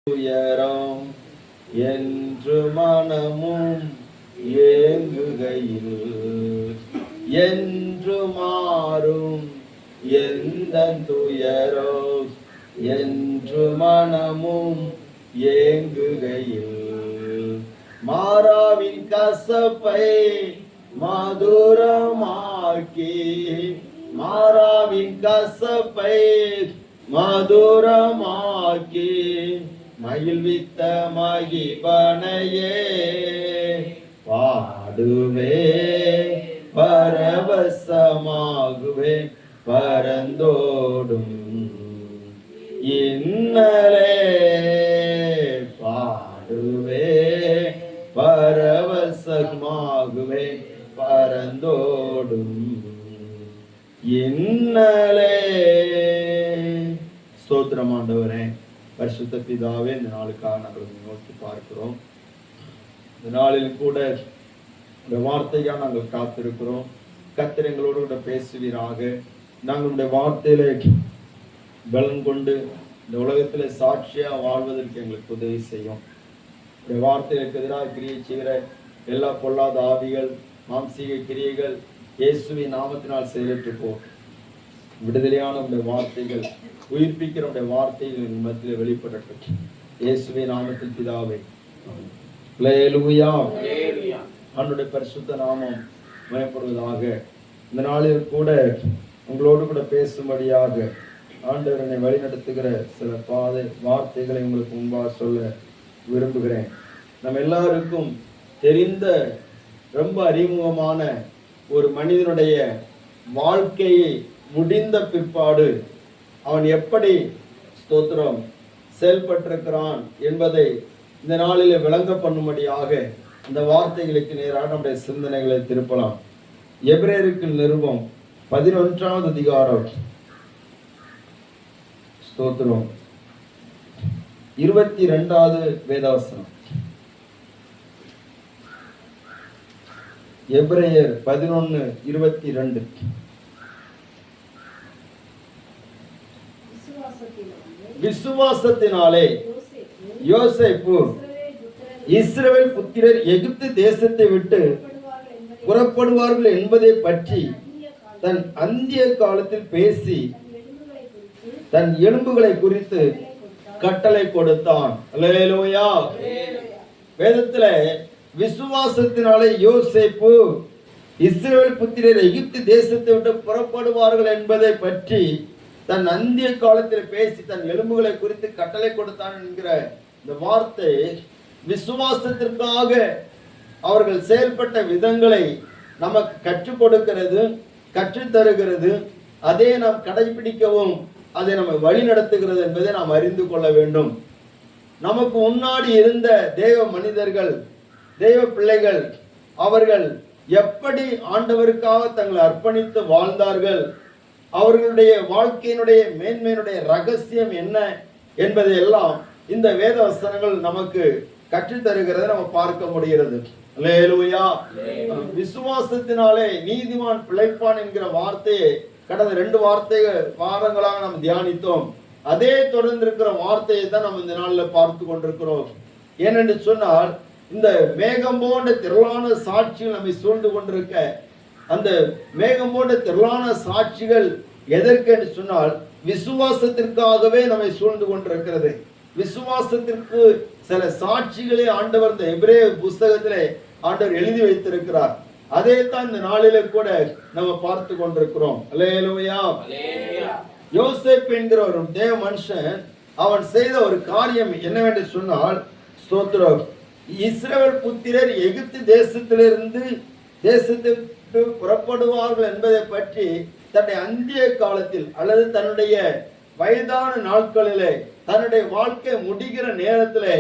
உயரம் என்று மனமும் ஏங்குகையில் என்று மாறும் எந்த துயரோ என்று மனமும் ஏங்குகையில் மாறாவின் கசப்பை மதுரமாக்கி மாறாவின் கசப்பை மதுரமாக்கி மகிழ்வித்த மகிபனையே பாடுவே பரவசமாகுவே பரந்தோடும் இன்னலே பாடுவே பரவசமாகுவே பரந்தோடும் இன்னலே. ஸ்தோத்திரம் ஆண்டவரே, பரிசுத்த பிதாவே, இந்த நாளுக்காக நாங்கள் நோக்கி பார்க்கிறோம். இந்த நாளில் கூட இந்த வார்த்தையாக நாங்கள் காத்திருக்கிறோம். கர்த்தர் எங்களோடு கூட பேசுவீராக. நாங்கள் இந்த வார்த்தையில பலன் கொண்டு இந்த உலகத்துல சாட்சியா வாழ்வதற்கு எங்களுக்கு உதவி செய்யும். இந்த வார்த்தைகளுக்கு எதிராக கிரியை செய்கிற எல்லா பொல்லாத ஆவிகள், மாம்சீக கிரியைகள் இயேசுவின் நாமத்தினால் செயலற்று போ. விடுதலையான உடைய வார்த்தைகள், உயிர்ப்பிக்கிற உடைய வார்த்தைகள் மத்தியில் வெளிப்படட்டும். இயேசுவின் நாமத்தில் பிதாவே, அல்லேலூயா. ஆண்டவருடைய பரிசுத்த நாமம் மயப்படுவதாக. இந்த நாளில் கூட உங்களோடு கூட பேசும்படியாக ஆண்டவர் என்னை வழிநடத்துகிற சில வார்த்தைகளை உங்களுக்கு முன்பாக சொல்ல விரும்புகிறேன். நம்ம எல்லாருக்கும் தெரிந்த ரொம்ப அறிமுகமான ஒரு மனிதனுடைய வாழ்க்கையை முடிந்த பிற்பாடு அவன் எப்படி ஸ்தோத்திரம் செயல்பட்டிருக்கிறான் என்பதை இந்த நாளில் விளங்க பண்ணும்படியாக இந்த வார்த்தைகளுக்கு நேராக நம்முடைய சிந்தனைகளை திருப்பலாம். எபிரேயருக்கு நிருபம் 11வது அதிகாரம் ஸ்தோத்திரம் 22வது வேதவசனம். எபிரேயர் 11:22. விசுவாசத்தினாலே யோசேப்பு இஸ்ரவேல் புத்திரர் எகிப்து தேசத்தை விட்டு புறப்படுவார்கள் என்பதை பற்றி தன் அந்திய காலத்தில் பேசி தன் எலும்புகளை குறித்து கட்டளை கொடுத்தான். அல்லேலூயா. வேதத்துல விசுவாசத்தினாலே யோசேப்பு இஸ்ரவேல் புத்திரர் எகிப்து தேசத்தை விட்டு புறப்படுவார்கள் என்பதை பற்றி தன் அந்திய காலத்தில் பேசி தன் எலும்புகளை குறித்து கட்டளை கொடுத்தான் என்கிற இந்த வார்த்தை விசுவாசத்திற்காக அவர்கள் செயல்பட்ட விதங்களை நமக்கு கற்றுக் கொடுக்கிறது, கற்றுத் தருகிறது. அதை நாம் கடைபிடிக்கவும் அதை நம்ம வழி நடத்துகிறது என்பதை நாம் அறிந்து கொள்ள வேண்டும். நமக்கு முன்னாடி இருந்த தேவ மனிதர்கள், தேவ பிள்ளைகள், அவர்கள் எப்படி ஆண்டவருக்காக தங்களை அர்ப்பணித்து வாழ்ந்தார்கள், அவர்களுடைய வாழ்க்கையினுடைய மேன்மையினுடைய ரகசியம் என்ன என்பதை எல்லாம் இந்த வேத வசனங்கள் நமக்கு கற்றுத் தருகிறதை நம்ம பார்க்க முடிகிறது. அல்லேலூயா. விசுவாசத்தினாலே நீதிமான் பிழைப்பான் என்கிற வார்த்தையை கடந்த 2 வாரங்களாக நாம் தியானித்தோம். அதே தொடர்ந்து இருக்கிற வார்த்தையை தான் நம்ம இந்த நாளில் பார்த்து கொண்டிருக்கிறோம். ஏனென்று சொன்னால், இந்த மேகம் போன்ற திரளான சாட்சிகள் நம்மை சூழ்ந்து கொண்டிருக்க, அந்த மேகம் போன்ற திரளான சாட்சிகள் எதற்கு என்று சொன்னால் விசுவாசத்திற்காகவே நம்மை சூழ்ந்து கொண்டிருக்கிறது. விசுவாசத்திற்கு சில சாட்சிகளே ஆண்டவர் இந்த எபிரேய புஸ்தகத்திலே ஆண்டவர் எழுதி வைத்திருக்கிறார். அதே தான் இந்த நாளிலே கூட நம்ம பார்த்து கொண்டிருக்கிறோம். அல்லேலூயா. யோசேப்பு என்கிற ஒரு தேவ மனுஷன், அவன் செய்த ஒரு காரியம் என்னவென்று சொன்னால், ஸ்தோத்திரம், இஸ்ரவேல் புத்திரர் எகிப்து தேசத்திலிருந்து தேசத்திற்கு புறப்படுவார்கள் என்பதை பற்றி தன்னுடைய அந்திய காலத்தில் அல்லது தன்னுடைய வயதான நாட்களிலே, தன்னுடைய வாழ்க்கை முடிகிற நேரத்திலே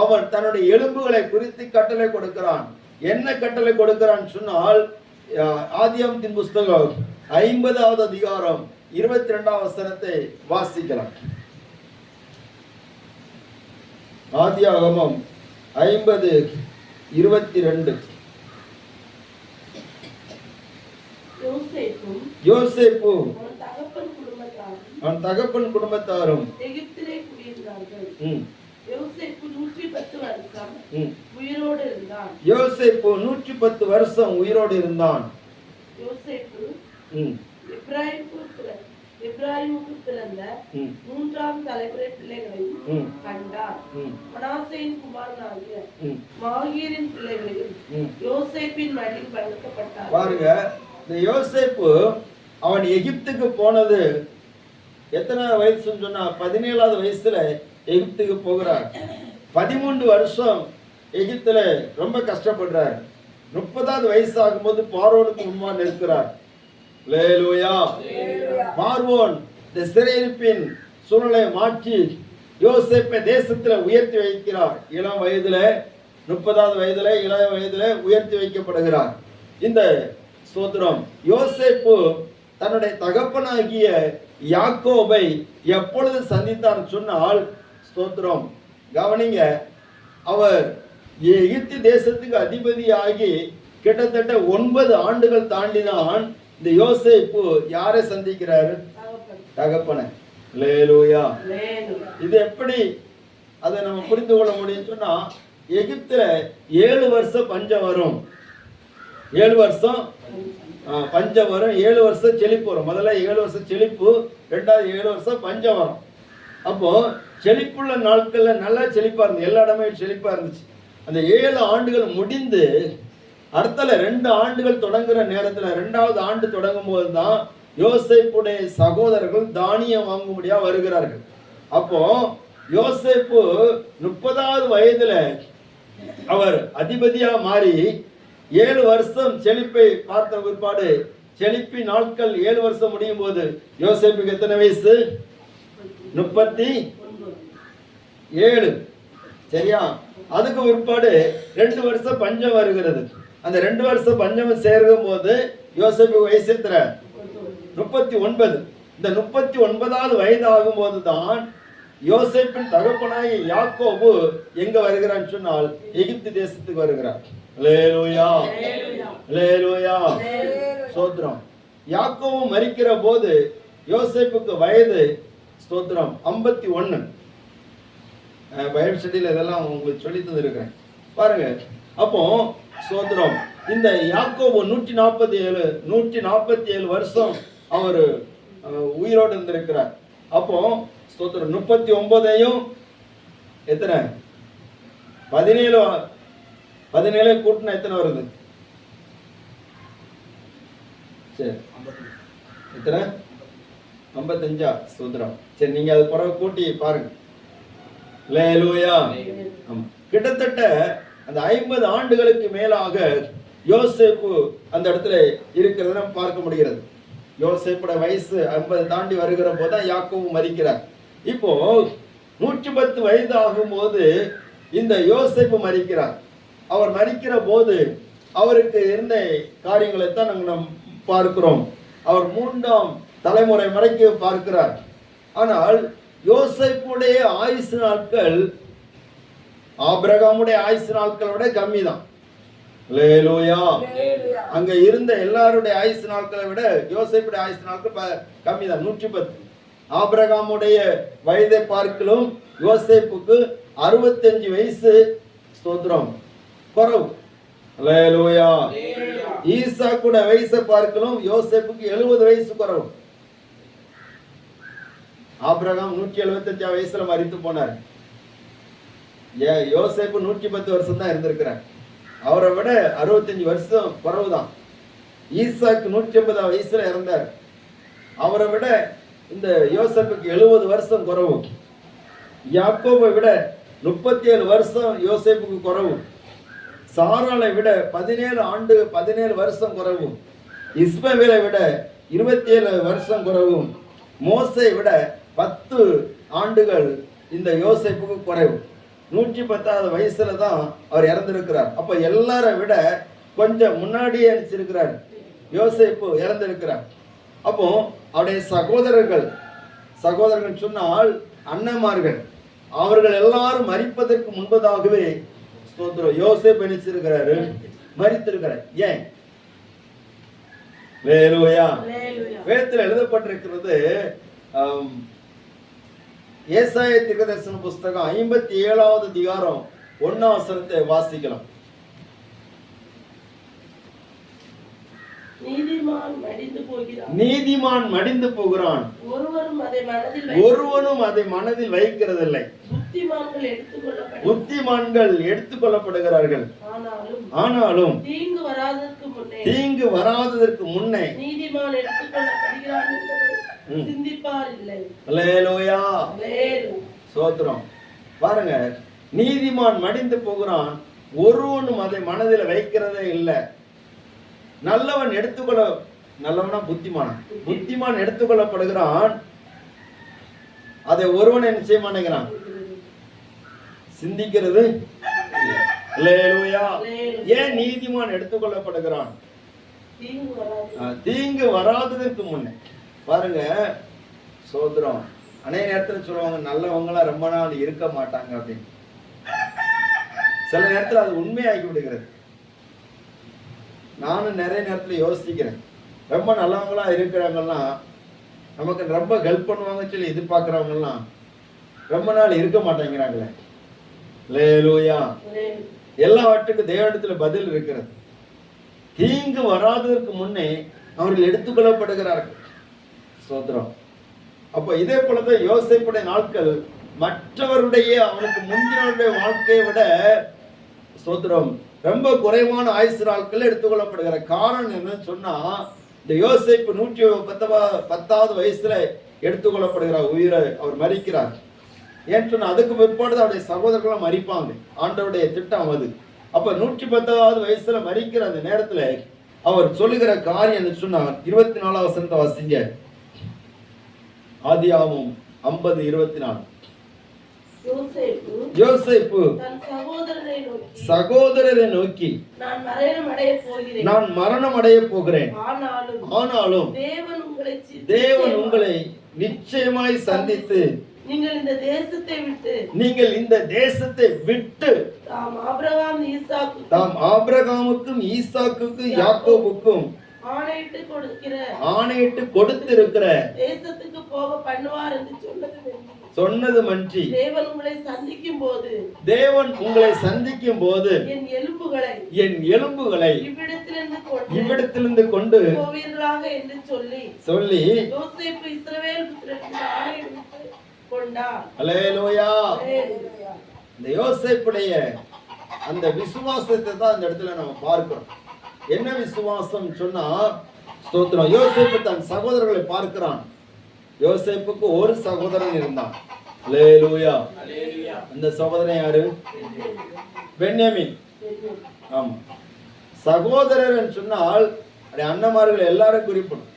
அவன் தன்னுடைய எலும்புகளை குறித்து கட்டளை கொடுக்கிறான். என்ன கட்டளை கொடுக்கிறான் சொன்னால், ஆதியாகமத்தின் புஸ்தகம் 50வது அதிகாரம் 22வது வசனத்தை வாசிக்கலாம். ஆதியாகமம் 50:22. யோசேப்பு அவன் தகப்பன் குடும்பத்தாரும் எகிப்திலே குடியிருந்தார்கள். யோசேப்பு 110 வருஷம் உயிரோடு இருந்தான். யோசேப்பு 110 வருஷம் உயிரோடு இருந்தான். யோசேப்பு எப்பிராயீமுக்கு பிறந்த 3ஆம் தலைமுறை பிள்ளைகளையும் கண்டார். மனாசேயின் குமாரனாகிய மாகீரின் பிள்ளைகளையும் யோசேப்பின் மடியில் வளர்க்கப்பட்டார். பாருங்க, இந்த யோசேப்பு அவன் எகிப்துக்கு போனது எத்தனை வயசுன்னு சொன்னா 17வது வயசுல எகிப்துக்கு போகிறார். 13 வருஷம் எகிப்துல ரொம்ப கஷ்டப்படுறார். 30வது வயசு ஆகும்போது பார்வோனுக்கு முன்பாக நிற்கிறார். அல்லேலூயா. பார்வோன் இந்த சிறையிருப்பின் சூழ்நிலை மாற்றி யோசேப்பை தேசத்துல உயர்த்தி வைக்கிறார். இளம் வயதுல 30வது வயதுல இளம் வயதுல உயர்த்தி வைக்கப்படுகிறார். இந்த ஸ்தோத்திரம் யோசேப்பு தன்னுடைய தகப்பனாகிய யாக்கோபை எப்பொழுது சந்தித்தார் சொன்னால், ஸ்தோத்திரம் கவனிங்க, அவர் எகிப்து தேசத்துக்கு அதிபதியாகி கிட்டத்தட்ட 9 ஆண்டுகள் தாண்டிதான் இந்த யோசேப்பு யாரை சந்திக்கிறாரு? தகப்பனை. அல்லேலூயா. இது எப்படி அதை நம்ம புரிந்து கொள்ள முடியும் சொன்னா, எகிப்துல 7 வருஷம் பஞ்சம் வரும். 7 வருஷம் பஞ்சம் வரும். 7 வருஷம் செழிப்பு வரும். முதல்ல 7 வருஷம் செழிப்பு, 2வது 7 வருஷம் பஞ்சம் வரும். அப்போ செழிப்புள்ள நாட்கள்ல நல்லா செழிப்பா இருந்துச்சு, எல்லா இடமே செழிப்பா இருந்துச்சு. அந்த 7 ஆண்டுகள் முடிந்து அடுத்தல 2 ஆண்டுகள் தொடங்குற நேரத்துல 2வது ஆண்டு தொடங்கும் போதுதான் யோசேப்புடைய சகோதரர்கள் தானியம் வாங்கும்படியா வருகிறார்கள். அப்போ யோசேப்பு 30வது வயதுல அவர் அதிபதியா மாறி 7 வருஷம் செழிப்பை பார்த்த பிற்பாடு, செழிப்பி நாட்கள் 7 வருஷம் முடியும் போது யோசேப்புக்கு எத்தனை வயசு? 37. சரியா? அதுக்கு பிற்பாடு 2 வருஷம் பஞ்சம் வருகிறது. அந்த 2 வருஷம் பஞ்சம் சேர்க்கும் போது யோசேப்பு வயசு எத்தனை? 39. இந்த 39வது வயது ஆகும் போதுதான் யோசேப்பின் தகப்பனாய் யாக்கோபு எங்க வருகிறான்னு சொன்னால் எகிப்து தேசத்துக்கு வருகிறார். அல்லேலூயா. அல்லேலூயா. ஸ்தோத்திரம். யாக்கோபு மரிக்கிற போது யோசேப்புக்கு வயது ஸ்தோத்திரம் 51. பைபிள் ஸ்டடியில் இதெல்லாம் உங்களுக்கு சொல்லி தந்திருக்கிறேன் பாருங்க. அப்போ ஸ்தோத்திரம் இந்த யாக்கோபு 147 வருஷம் அவர் உயிரோடு இருந்திருக்கிறார். அப்போ ஸ்தோத்திரம் 39ஐயும் எத்தனை 17 கூட்டினா எத்தனை வருது? சரி, எத்தனை? 55. ஸ்தோத்திரம். சரி, நீங்க அது பிறகு கூட்டி பாருங்க. அல்லேலூயா. கிட்டத்தட்ட அந்த 50 ஆண்டுகளுக்கு மேலாக யோசேப்பு அந்த இடத்துல இருக்கிறத நம்ம பார்க்க முடிகிறது. யோசேப்போட வயசு 50 தாண்டி வருகிற போதுதான் யாக்கோபு மரிக்கிறார். இப்போ 110 வயது ஆகும் போது இந்த யோசேப்பு மரிக்கிறார். அவர் மரிக்கிற போது அவருக்கு இருந்த காரியங்களை தான் நாங்கள் பார்க்கிறோம். அவர் 3ஆம் தலைமுறை மறைக்க பார்க்கிறார். ஆனால் யோசேப்புடைய ஆயுசு நாட்கள் ஆபிரகாமுடைய ஆயுசு நாட்களை விட கம்மி தான். அல்லேலூயா. அங்க இருந்த எல்லாருடைய ஆயுசு நாட்களை விட யோசேப்புடைய ஆயுசு நாட்கள் கம்மி தான், 110. ஆபிரகாமுடைய வயதை பார்க்கலும் யோசேப்புக்கு 65 வயசு ஸ்தோத்திரம் குறைவு. அல்லேலூயா. ஈசாக்குடைய வயசை பார்க்கலும் யோசேப்புக்கு 70 வயசு குறைவு. ஆபிரகாம் 175 வயசுல மரித்து போனார். யோசேப்பு 110 வருஷம் தான் இருந்திருக்கிறார். அவரை விட 65 வருஷம் குறைவு தான். ஈசாக்கு 180 வயசுல இறந்தார். அவரை விட இந்த யோசேப்புக்கு 70 வருஷம் குறைவு. யாக்கோபை விட 37 வருஷம் யோசேப்புக்கு குறைவு. சாராளை விட 17 வருஷம் குறைவு. இஸ்மவேலை விட 27 வருஷம் குறைவு. மோசை விட 10 ஆண்டுகள் இந்த யோசேப்புக்கு குறைவு. 110வது வயசுல தான் அவர் இறந்திருக்கிறார். அப்ப எல்லாரை விட கொஞ்சம் முன்னாடியே நினைச்சிருக்கிறார் யோசேப்பு இறந்திருக்கிறார். அப்போ அவருடைய சகோதரர்கள் சொன்னால் அண்ணன்மார்கள், அவர்கள் எல்லாரும் மரிப்பதற்கு முன்பதாகவே ஸ்தோத்திரம் யோசேப்பு நினைச்சிருக்கிறாரு, மரித்திருக்கிறார். ஏன்? வேதத்தில் எழுதப்பட்டிருக்கிறது, ஏசாயா தீர்க்கதரிசன புஸ்தகம் 57வது அதிகாரம் 1ஆம் வசனத்தை வாசிக்கலாம். நீதிமான் மடிந்து போகிறான், ஒருவனும் அதை மனதில் வைக்கிறதில்லை. புத்திமான்கள் எடுத்துக்கொள்ளப்படுகிறார்கள், ஆனாலும் தீங்கு வராததற்கு முன்னே நீதிமான் எடுத்துக்கொள்ளப்படுகிறான் என்பதை சிந்திப்பார் இல்லை. அல்லேலூயா, ஸ்தோத்திரம். பாருங்க, நீதிமான் மடிந்து போகிறான், ஒருவனும் அதை மனதில் வைக்கிறதே இல்லை. நல்லவனா புத்திமான் எடுத்துக்கொள்ளப்படுகிறான், அதை ஒருவன் என்ன செய்ய மாட்டேங்கிறான், சிந்திக்கிறது. அல்லேலூயா. ஏன் நீதிமான் எடுத்துக்கொள்ளப்படுகிறான்? தீங்கு வராததற்கு முன்னே. பாருங்க, சோதரம் அநேக நேரத்தில் சொல்லுவாங்க நல்லவங்களா ரொம்ப நாள் இருக்க மாட்டாங்க அப்படின்னு. சில நேரத்தில் அது உண்மையாகி விடுகிறது. நானும் நிறைய நேரத்தில் யோசிக்கிறேன், ரொம்ப நல்லவங்களா இருக்கிறவங்கலாம் நமக்கு ரொம்ப ஹெல்ப் பண்ணுவாங்க சொல்லி எதிர்பார்க்கிறவங்கலாம் ரொம்ப நாள் இருக்க மாட்டேங்கிறாங்களே. அல்லேலூயா. எல்லாவற்றுக்கும் தேவனிடத்தில் பதில் இருக்கிறது. தீங்கு வராததற்கு முன்னே அவர்கள் எடுத்துக்கொள்ளப்படுகிறார்கள். சோதரம். அப்ப இதே போலதான் யோசேப்புடைய நாட்கள் மற்றவருடைய அவனுக்கு முந்தினவருடைய வாழ்க்கையை விட சோதரம் ரொம்ப குறைவான ஆயுசு நாட்கள் எடுத்துக்கொள்ளப்படுகிற காரணம் என்னன்னு சொன்னா, இந்த யோசேப்பு 110வது வயசுல எடுத்துக்கொள்ளப்படுகிற உயிரை அவர் மரிக்கிறார். ஏன்னு சொன்னா அதுக்கு பிற்பாடு அவருடைய சகோதரர்களும் மரிப்பாங்க. ஆண்டவருடைய திட்டம் அது. அப்ப 110வது வயசுல மரிக்கிற அந்த நேரத்துல அவர் சொல்லுகிற காரியம் சொன்னா 24வது வசனத்தை வாசிங்க. ஆதியாகமம் 50:24. யோசேப்பு சகோதரரை நோக்கி நான் மரணம் அடைய போகிறேன், ஆனாலும் தேவன் உங்களை நிச்சயமாய் சந்தித்து நீங்கள் இந்த தேசத்தை விட்டு தாம் ஆபிரகாமுக்கும் ஈசாக்குக்கும் யாக்கோபுக்கும் ஆணையிட்டு கொடுத்திருக்கிற தேசத்துக்கு போக பண்ணுவார் என்று சொன்னது மன்றி தேவன் உங்களை சந்திக்கும் போது என் எலும்புகளை இவ்விடத்திலிருந்து கொண்டு போவீர்களாக என்று சொல்லி யோசேப்பு இஸ்ரவேல் புத்திரருக்கு ஆணையிட்டு கொண்டார். அல்லேலூயா. இந்த யோசேப்புடைய அந்த விசுவாசத்தை தான் இந்த இடத்துல நம்ம பார்க்கிறோம். என்ன விசுவாசம் சொன்னா, ஸ்தோத்திரம், யோசேப்பு தன் சகோதரர்களை பார்க்கிறான். யோசேப்புக்கு ஒரு சகோதரன் இருந்தான். அல்லேலூயா. அந்த சகோதரன் யாரு? பென்யமீன். ஆமா, சகோதரர் சொன்னால் அண்ணமார்கள் எல்லாரும் குறிப்பிடும்.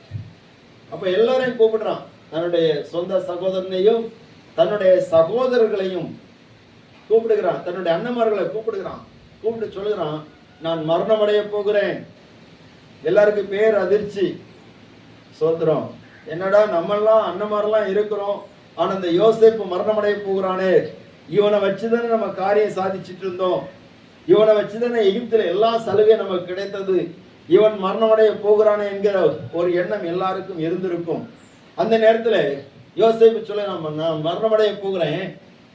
அப்ப எல்லாரையும் கூப்பிடுறான். தன்னுடைய சொந்த சகோதரனையும் தன்னுடைய சகோதரர்களையும் கூப்பிடுகிறான். தன்னுடைய அண்ணமார்களை கூப்பிடுகிறான். கூப்பிட்டு சொல்லுகிறான், நான் மரணம் அடைய போகிறேன். எல்லாருக்கும் பேர் அதிர்ச்சி. சோத்திரம். என்னடா நம்மெல்லாம் அண்ணமாரெல்லாம் இருக்கிறோம், ஆனா இந்த யோசேப்பு மரணம் அடைய போகிறானே, இவனை வச்சுதானே நம்ம காரியம் சாதிச்சுட்டு இருந்தோம், இவனை வச்சுதானே எகிப்துல எல்லா சலுகையும் நமக்கு கிடைத்தது, இவன் மரணம் அடைய போகிறானே என்கிற ஒரு எண்ணம் எல்லாருக்கும் இருந்திருக்கும். அந்த நேரத்துல யோசேப்பு சொல்ல, நான் மரணம் அடைய போகிறேன்,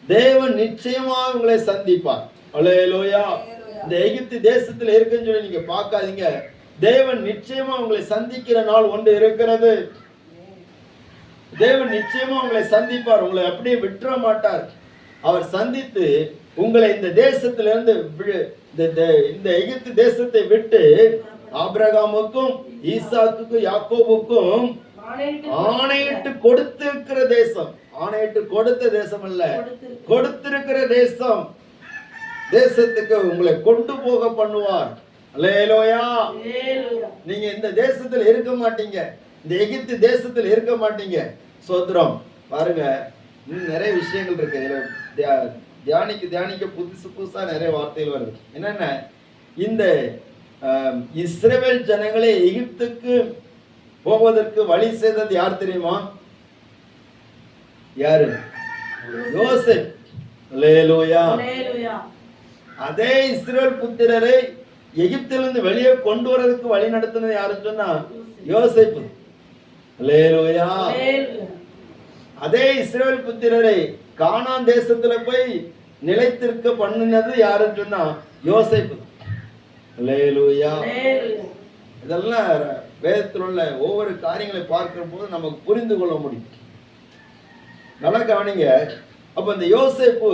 தேவன் நிச்சயமா உங்களை சந்திப்பார். அல்லேலூயா. இந்த எகிப்து தேசத்துல இருக்குன்னு சொல்லி நீங்க பார்க்காதீங்க. தேவன் நிச்சயமா உங்களை சந்திக்கிற நாள் ஒன்று இருக்கிறது. தேவன் நிச்சயமா உங்களை சந்திப்பார். உங்களை அப்படியே விட்டுற மாட்டார். அவர் சந்தித்து உங்களை இந்த தேசத்திலிருந்து இந்த எகிப்து தேசத்தை விட்டு ஆபிரகாமுக்கும் ஈசாக்குக்கும் யாக்கோபுக்கும் ஆணையிட்டு கொடுத்திருக்கிற தேசம், ஆணையிட்டு கொடுத்த தேசம் அல்ல, கொடுத்திருக்கிற தேசம், தேசத்துக்கு உங்களை கொண்டு போக பண்ணுவார். அல்லேலூயா. நீங்க இந்த தேசத்துல இருக்க மாட்டீங்க, இந்த எகிப்து தேசத்துல இருக்க மாட்டீங்க. சோத்திரம். பாருங்க, நிறைய விஷயங்கள் இருக்கு. தியானிக்க புதுசா நிறைய வார்த்தைகள் வருது. என்னென்ன, இந்த இஸ்ரவேல் ஜனங்களே எகிப்துக்கு போவதற்கு வழி செய்தது யார் தெரியுமா? யாரு? யோசேப். அல்லேலூயா. அதே இஸ்ரவேல் புத்திரரை எகிப்திலிருந்து வெளியே கொண்டு வரதுக்கு வழி நடத்தினது யாருன்னு சொன்னா யோசேப்பு. அல்லேலூயா. அதே இஸ்ரவேல் புத்திரரை கானான் தேசத்துல போய் நிலைத்திருக்க பண்ணினது யாருன்னு சொன்னா யோசேப்பு. அல்லேலூயா. இதெல்லாம் வேதத்தில் உள்ள ஒவ்வொரு காரியங்களை பார்க்கிற போது நமக்கு புரிந்து கொள்ள முடியும். நல்லா கவனிங்க. அப்ப இந்த யோசேப்பு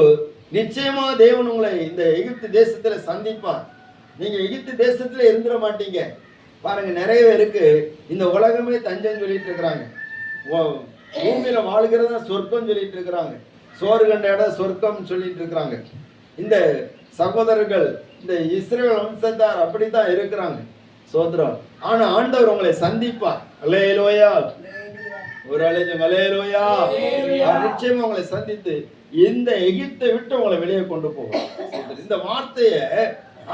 நிச்சயமா தேவன் உங்களை இந்த எகிப்து தேசத்துல சந்திப்பார். நீங்க எகிப்து தேசத்துல இருந்துட மாட்டீங்க. பாருங்க, நிறைய பேருக்கு இந்த உலகமே தஞ்சம் சொல்லிட்டு இருக்கிறாங்க. பூமியில வாழ்கிறதா சொர்க்கம் சொல்லிட்டு இருக்கிறாங்க. சோறு கண்ட இடம் சொர்க்கம் சொல்லிட்டு இருக்கிறாங்க. இந்த சகோதரர்கள், இந்த இஸ்ரவேல் வம்சத்தார் அப்படித்தான் இருக்கிறாங்க. சோதரம். ஆனா ஆண்டவர் உங்களை சந்திப்பார். அல்லேலூயா. ஒரு அழைச்சம் அல்லேலூயா. நிச்சயமா உங்களை சந்தித்து இந்த எகிப்தை விட்டு உங்களை வெளியே கொண்டு போவார். இந்த வார்த்தையை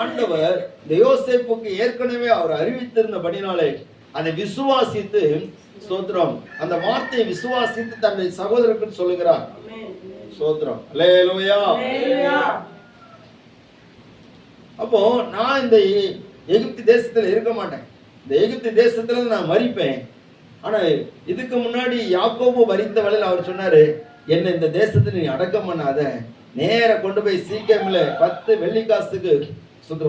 ஆண்டவர் இந்த யோசேப்புக்கு ஏற்கனவே அவர் அறிவித்திருந்தபடினாலே அதை விசுவாசித்து, ஸ்தோத்திரம், அந்த வார்த்தையை விசுவாசித்து தன்னுடைய சகோதரருக்கு சொல்லுகிறார். ஸ்தோத்திரம். அல்லேலூயா. அப்போ நான் இந்த எகிப்து தேசத்துல இருக்க மாட்டேன். இந்த எகிப்து தேசத்துல நான் மரிப்பேன். ஆனா இதுக்கு முன்னாடி யாக்கோபு மரித்த வேளையில் அவர் சொன்னாரு, என்ன இந்த தேசத்துல நீ அடக்கம் பண்ணாத, நேர கொண்டு போய் சீக்கிரமில்ல 10 வெள்ளிக்காசுக்கு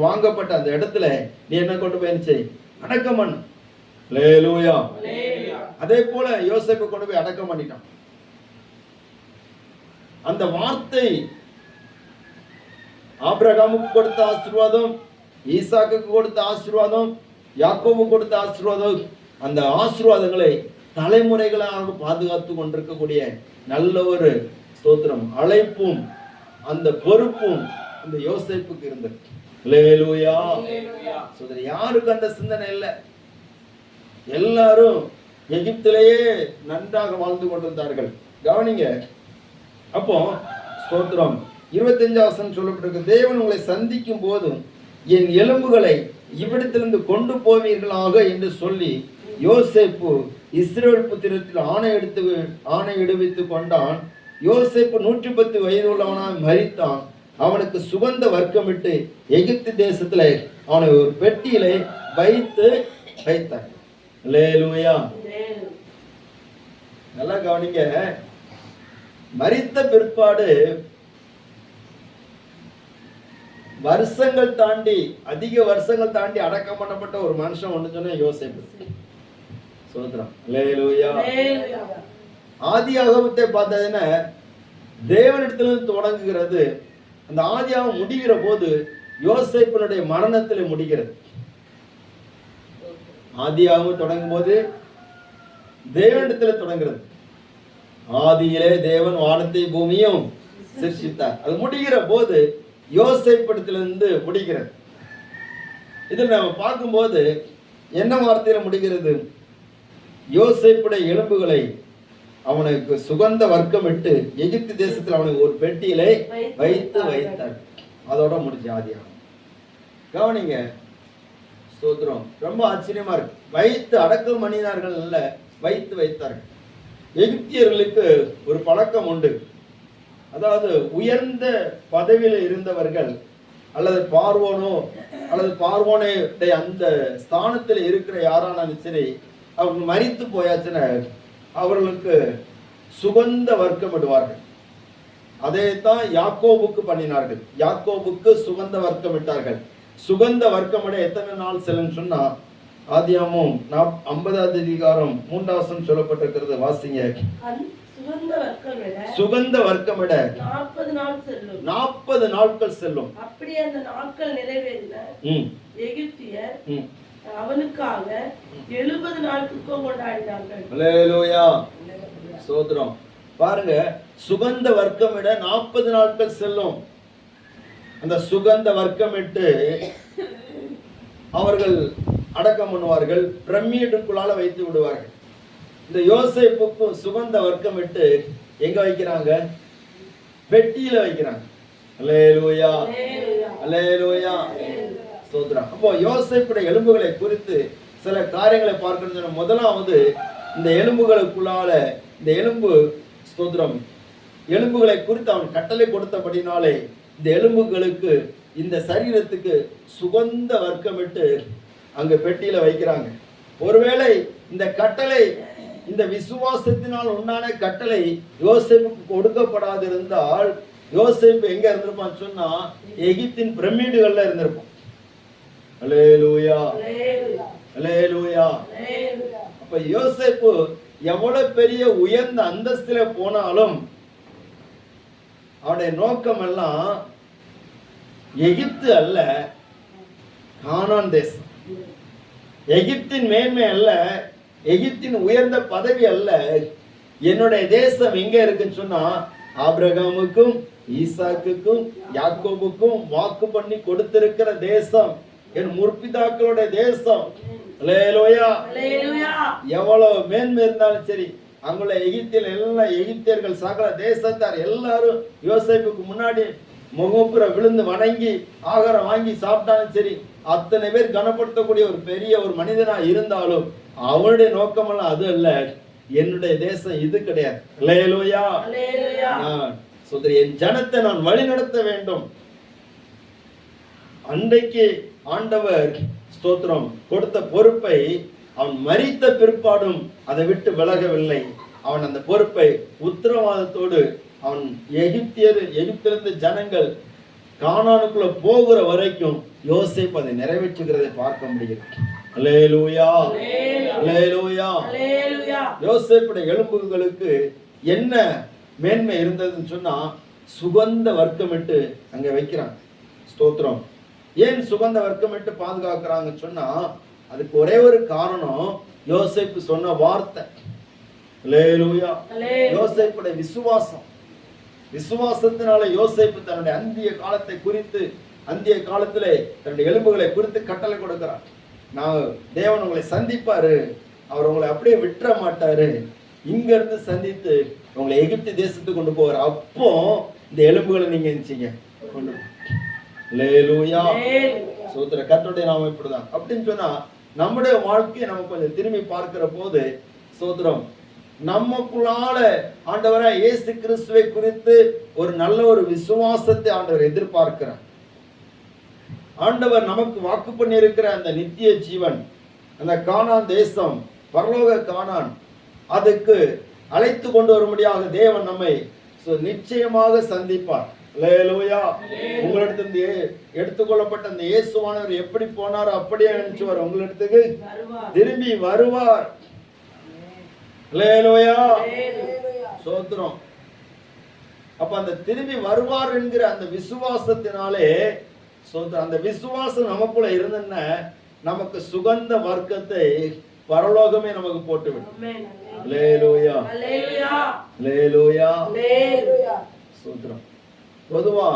வாங்கப்பட்ட அந்த இடத்துல நீ என்ன கொண்டு போய் செய், அடக்கம் பண்ணு. அல்லேலூயா. அதே போல யோசேப்பை கொண்டு போய் அடக்கம் பண்ணிட்டான். அந்த வார்த்தை ஆபிரகாமுக்கு கொடுத்த ஆசீர்வாதம், ஈசாக்குக்கு கொடுத்த ஆசீர்வாதம், யாக்கோபு கொடுத்த ஆசீர்வாதம், அந்த ஆசீர்வாதங்களை தலைமுறைகளாக பாதுகாத்து கொண்டிருக்கக்கூடிய நல்ல ஒரு ஸ்தோத்திரம் அழைப்பும் அந்த பொறுப்பும் அந்த யோசேப்புக்கு இருந்தது. அல்லேலூயா. சோதரி, யாருக்கு அந்த சிந்தனை இல்லை. எல்லாரும் எகிப்திலேயே நன்றாக வாழ்ந்து கொண்டிருந்தார்கள். கவனிங்க. அப்போ ஸ்தோத்திரம் 25 சொல்லப்பட்டிருக்கு, தேவன் உங்களை சந்திக்கும் போதும் என் எலும்புகளை இவ்விடத்திலிருந்து கொண்டு போவீர்களாக என்று சொல்லி யோசேப்பு இஸ்ரவேல் புத்திரத்தில் ஆணை விடுவித்துக் கொண்டான். யோசேப்பு 110 வயது உள்ளவனாக மரித்தான். அவனுக்கு சுகந்த வர்க்கமிட்டு எகிப்து தேசத்துல அவனை ஒரு பெட்டியிலே வைத்தான். அல்லேலூயா. நல்லா கவனிங்க. மரித்த பிற்பாடு வருஷங்கள் தாண்டி, அதிக வருஷங்கள் தாண்டி அடக்கம் பண்ணப்பட்ட ஒரு மனுஷன் ஒன்று சொன்ன யோசேப்பு. சோத்ரம். அல்லேலூயா. ஆதியாகமத்தை பார்த்ததுன்னா தேவனிடத்திலிருந்து தொடங்குகிறது. அந்த ஆதியாகம் முடிகிற போது யோசேப்பினுடைய மரணத்தில் முடிகிறது. ஆதியாகம் தொடங்கும் போது தேவனிடத்தில் தொடங்குகிறது. ஆதியிலே தேவன் வானத்தை பூமியும் சிருஷ்டித்தார். அது முடிகிற போது யோசேப்பிடத்திலிருந்து முடிகிறது. இதில் நம்ம பார்க்கும்போது என்ன வார்த்தையில முடிகிறது? யோசேப்புடைய எலும்புகளை அவனுக்கு சுகந்த வர்க்கமிட்டு எகிப்து தேசத்தில் அவனுக்கு ஒரு பெட்டியிலே வைத்தார். அதோட முடிஞ்சு ஆதியாகம். கவனிங்க. ஸ்தோத்திரம். ரொம்ப ஆச்சரியமா இருக்கு. வைத்து அடக்கம் பண்ணினார்கள் அல்ல, வைத்தார்கள். எகிப்தியர்களுக்கு ஒரு பழக்கம் உண்டு. அதாவது உயர்ந்த பதவியில் இருந்தவர்கள் அல்லது பார்வோனோ அல்லது பார்வோனுடைய அந்த ஸ்தானத்தில் இருக்கிற யாரானாலும் சரி, அவங்க மரித்து போயாச்சுன்னா அவர்களுக்கு சுகந்த வர்க்கம் இடுவார்கள். அதே தான் யாக்கோபுக்கு பண்ணினார்கள். யாக்கோபுக்கு சுகந்த வர்க்கம் இட்டார்கள். சுகந்த வர்க்கமிட எத்தனை நாள் செல்லும் சொன்னா ஆதியாகமம் 50வது அதிகாரம் 3 சொல்லப்பட்டிருக்கிறது. வாசிங்க. சுகந்த வர்க்கமிட 40 நாள் செல்லும். 40 நாட்கள் செல்லும். அப்படியே அந்த நாட்கள் நிறைவேறின எகிப்தியர் அவனுக்காக 70 நாள் துக்கம் கொண்டாடினார்கள். அல்லேலூயா. ஸ்தோத்திரம். பாருங்க, சுகந்த வர்க்கமிட 40 நாட்கள் செல்லும். அந்த சுகந்த வர்க்கமிட்டு அவர்கள் அடக்கம் பண்ணுவார்கள். பிரமிடுக்குள்ளால வைத்து விடுவார்கள். இந்த யோசேப்புக்கும் சுகந்த வர்க்கமிட்டு எங்க வைக்கிறாங்க? பெட்டியில வைக்கிறாங்க. அல்லேலூயா. அல்லேலூயா. ஸ்தோத்திரம். அப்போ யோசேப்புடைய எலும்புகளை குறித்து சில காரியங்களை பார்க்கணும். முதலாவது, இந்த எலும்புகளுக்குள்ளால இந்த எலும்பு ஸ்தோத்திரம் எலும்புகளை குறித்து அவன் கட்டளை கொடுத்தபடினாலே இந்த எலும்புகளுக்கு இந்த சரீரத்துக்கு சுகந்த வர்க்கமிட்டு அங்க பெட்டியில வைக்கிறாங்க. ஒருவேளை இந்த கட்டளை இந்த விசுவாசத்தினால் உண்டான கட்டளை யோசேப்புக்கு கொடுக்கப்படாதிருந்தால் யோசேப்பு எங்க இருந்திருப்பான்னு சொன்னா எகிப்தின் பிரமிடுகள்ல இருந்திருப்பான். அல்லேலூயா, அல்லேலூயா. அப்ப யோசேப்பு எவ்வளவு பெரிய உயர்ந்த அந்தஸ்துல போனாலும் அவனுடைய நோக்கம் எல்லாம் எகிப்து அல்ல, கானான் தேசம். எகிப்தின் மேன்மை அல்ல, எகிப்தின் உயர்ந்த பதவி அல்ல. என்னுடைய தேசம் எங்க இருக்குன்னு சொன்னா ஆபிரகாமுக்கும் ஈசாக்குக்கும் யாக்கோபுக்கும் வாக்கு பண்ணி கொடுத்திருக்கிற தேசம், என் முற்பிதாக்களுடைய தேசம். அல்லேலூயா. எவ்வளவு மேன்மை இருந்தாலும் சரி, அங்குள்ள எகிப்தில் எல்லாம் எகிப்தியர்கள் சகல தேசத்தார் எல்லாரும் யோசேப்புக்கு முன்னாடி முகப்புற விழுந்து வணங்கி ஆகாரம் வாங்கி சாப்பிட்டாலும் சரி, அத்தனை பேர் கனப்படுத்தக்கூடிய ஒரு பெரிய ஒரு மனிதனா இருந்தாலும் அவனுடைய நோக்கமெல்லாம் அது அல்ல. என்னுடைய தேசம் இது கிடையாது. அல்லேலூயா. என் ஜனத்தை நான் வழி நடத்த வேண்டும். அன்றைக்கு ஆண்டவர் ஸ்தோத்திரம் கொடுத்த பொறுப்பை அவன் மரித்த பிற்பாடும் அதை விட்டு விலகவில்லை. அவன் அந்த பொறுப்பை உத்தரவாதத்தோடு அவன் எகிப்திலிருந்து ஜனங்கள் கானானுக்குள்ள போகிற வரைக்கும் யோசேப்பு அதை நிறைவேற்றுகிறதை பார்க்க முடிகிறது. அல்லேலூயா, அல்லேலூயா. யோசேப்புடைய எலும்புகளுக்கு என்ன மேன்மை இருந்ததுன்னு சொன்னா சுகந்த வர்க்கமிட்டு அங்க வைக்கிறாங்க. ஸ்தோத்திரம். ஏன் சுகந்த வர்க்கமிட்டு பாதுகாக்கிறாங்கன்னு சொன்னா அதுக்கு ஒரே ஒரு காரணம், யோசேப்பு சொன்ன வார்த்தை. அல்லேலூயா. யோசேப்புடைய விசுவாசம். விசுவாசத்தினால யோசேப்பு தன்னுடைய அந்திய காலத்தை குறித்து, அந்திய காலத்திலே தன்னுடைய எலும்புகளை குறித்து கட்டளை கொடுக்கிறார். நான் தேவன் உங்களை சந்திப்பாரு, அவர் உங்களை அப்படியே விட்டுற மாட்டாரு, இங்க இருந்து சந்தித்து உங்களை எகிப்து தேசத்துக்கு கொண்டு போவார். அப்போ இந்த எலும்புகளை நீங்க நினைச்சீங்க கொண்டு. அல்லேலூயா. சோத்திர கர்த்தருடைய நாமம் இப்படிதான். அப்படின்னு சொன்னா நம்முடைய வாழ்க்கையை நம்ம கொஞ்சம் திரும்பி பார்க்கிற போது சோத்திரம், நமக்குள்ளால ஆண்டவரா இயேசு கிறிஸ்துவை குறித்து ஒரு நல்ல ஒரு விசுவாசத்தை ஆண்டவர் எதிர்பார்க்கிறார். ஆண்டவர் நமக்கு வாக்கு பண்ணி இருக்கிற அந்த நித்திய ஜீவன், அந்த கானான் தேசம், பரலோக கானான், அதுக்கு அழைத்து கொண்டு வரும்படியாக தேவன் நம்மை நிச்சயமாக சந்திப்பார். அல்லேலூயா. உங்களிடத்திலிருந்து எடுத்துக்கொள்ளப்பட்ட அந்த இயேசுவானவர் எப்படி போனாரோ அப்படியே நினைச்சுவார், உங்களிடத்துக்கு திரும்பி வருவார். அல்லேலூயா. சோத்திரம். அப்ப அந்த திரும்பி வருவார் என்கிற அந்த விசுவாசத்தினாலே சோத்திரம், அந்த விசுவாசம் நமக்குள்ள இருந்தன்னா நமக்கு சுகந்த வர்க்கத்தை பரலோகமே நமக்கு போட்டுவிடும். அல்லேலூயா, அல்லேலூயா, சோத்திரம். பொதுவா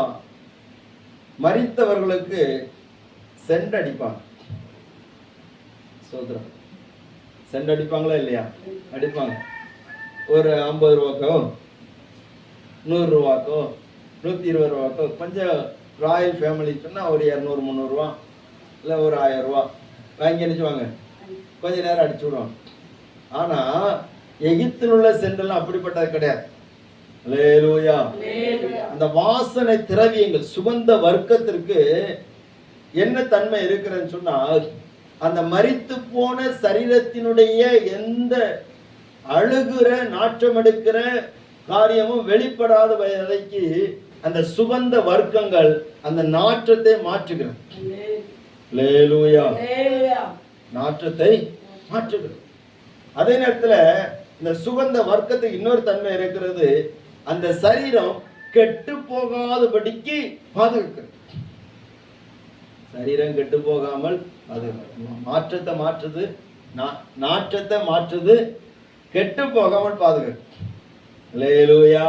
மரித்தவர்களுக்கு சென்ட் அடிப்பாங்க. சோத்திரம். சென்ட் அடிப்பாங்களா இல்லையா? அடிப்பாங்க. ஒரு 50 ரூபாக்கோ 100 ரூபாக்கோ 120 ரூபாக்கோ, கொஞ்சம் ராயல் ஃபேமிலி சொன்னா ஒரு 200-300 ரூபா இல்லை ஒரு 1000 ரூபா வாங்கி அடிச்சுவாங்க, கொஞ்ச நேரம் அடிச்சு விடுவாங்க. ஆனா எகிப்தில் உள்ள சென்டெல்லாம் அப்படிப்பட்டது கிடையாது. அல்லேலூயா. அந்த வாசனை திரவியங்கள் சுகந்த வர்க்கத்திற்கு என்ன தன்மை இருக்கிறதுன்னு சொன்னா, அந்த மரித்து போன சரீரத்தினுடைய எந்த அழுகுற நாற்றம் எடுக்கிற காரியமும் வெளிப்படாத வரைக்கு அந்த சுகந்த வர்க்கங்கள் அந்த நாற்றத்தை மாற்றுகிறது. அல்லேலூயா. நாற்றத்தை மாற்றுகிறது. அதே நேரத்துல இந்த சுகந்த வர்க்கத்துக்கு இன்னொரு தன்மை இருக்கிறது, அந்த சரீரம் கெட்டு போகாதபடிக்கு பாதுகாக்கிறது. சரீரம் கெட்டு போகாமல் அது மாற்றத்தை மாற்றுது, நாற்றத்தை மாற்றுது, கெட்டு போகாமல் பாதுகாக்கிறது. அல்லேலூயா.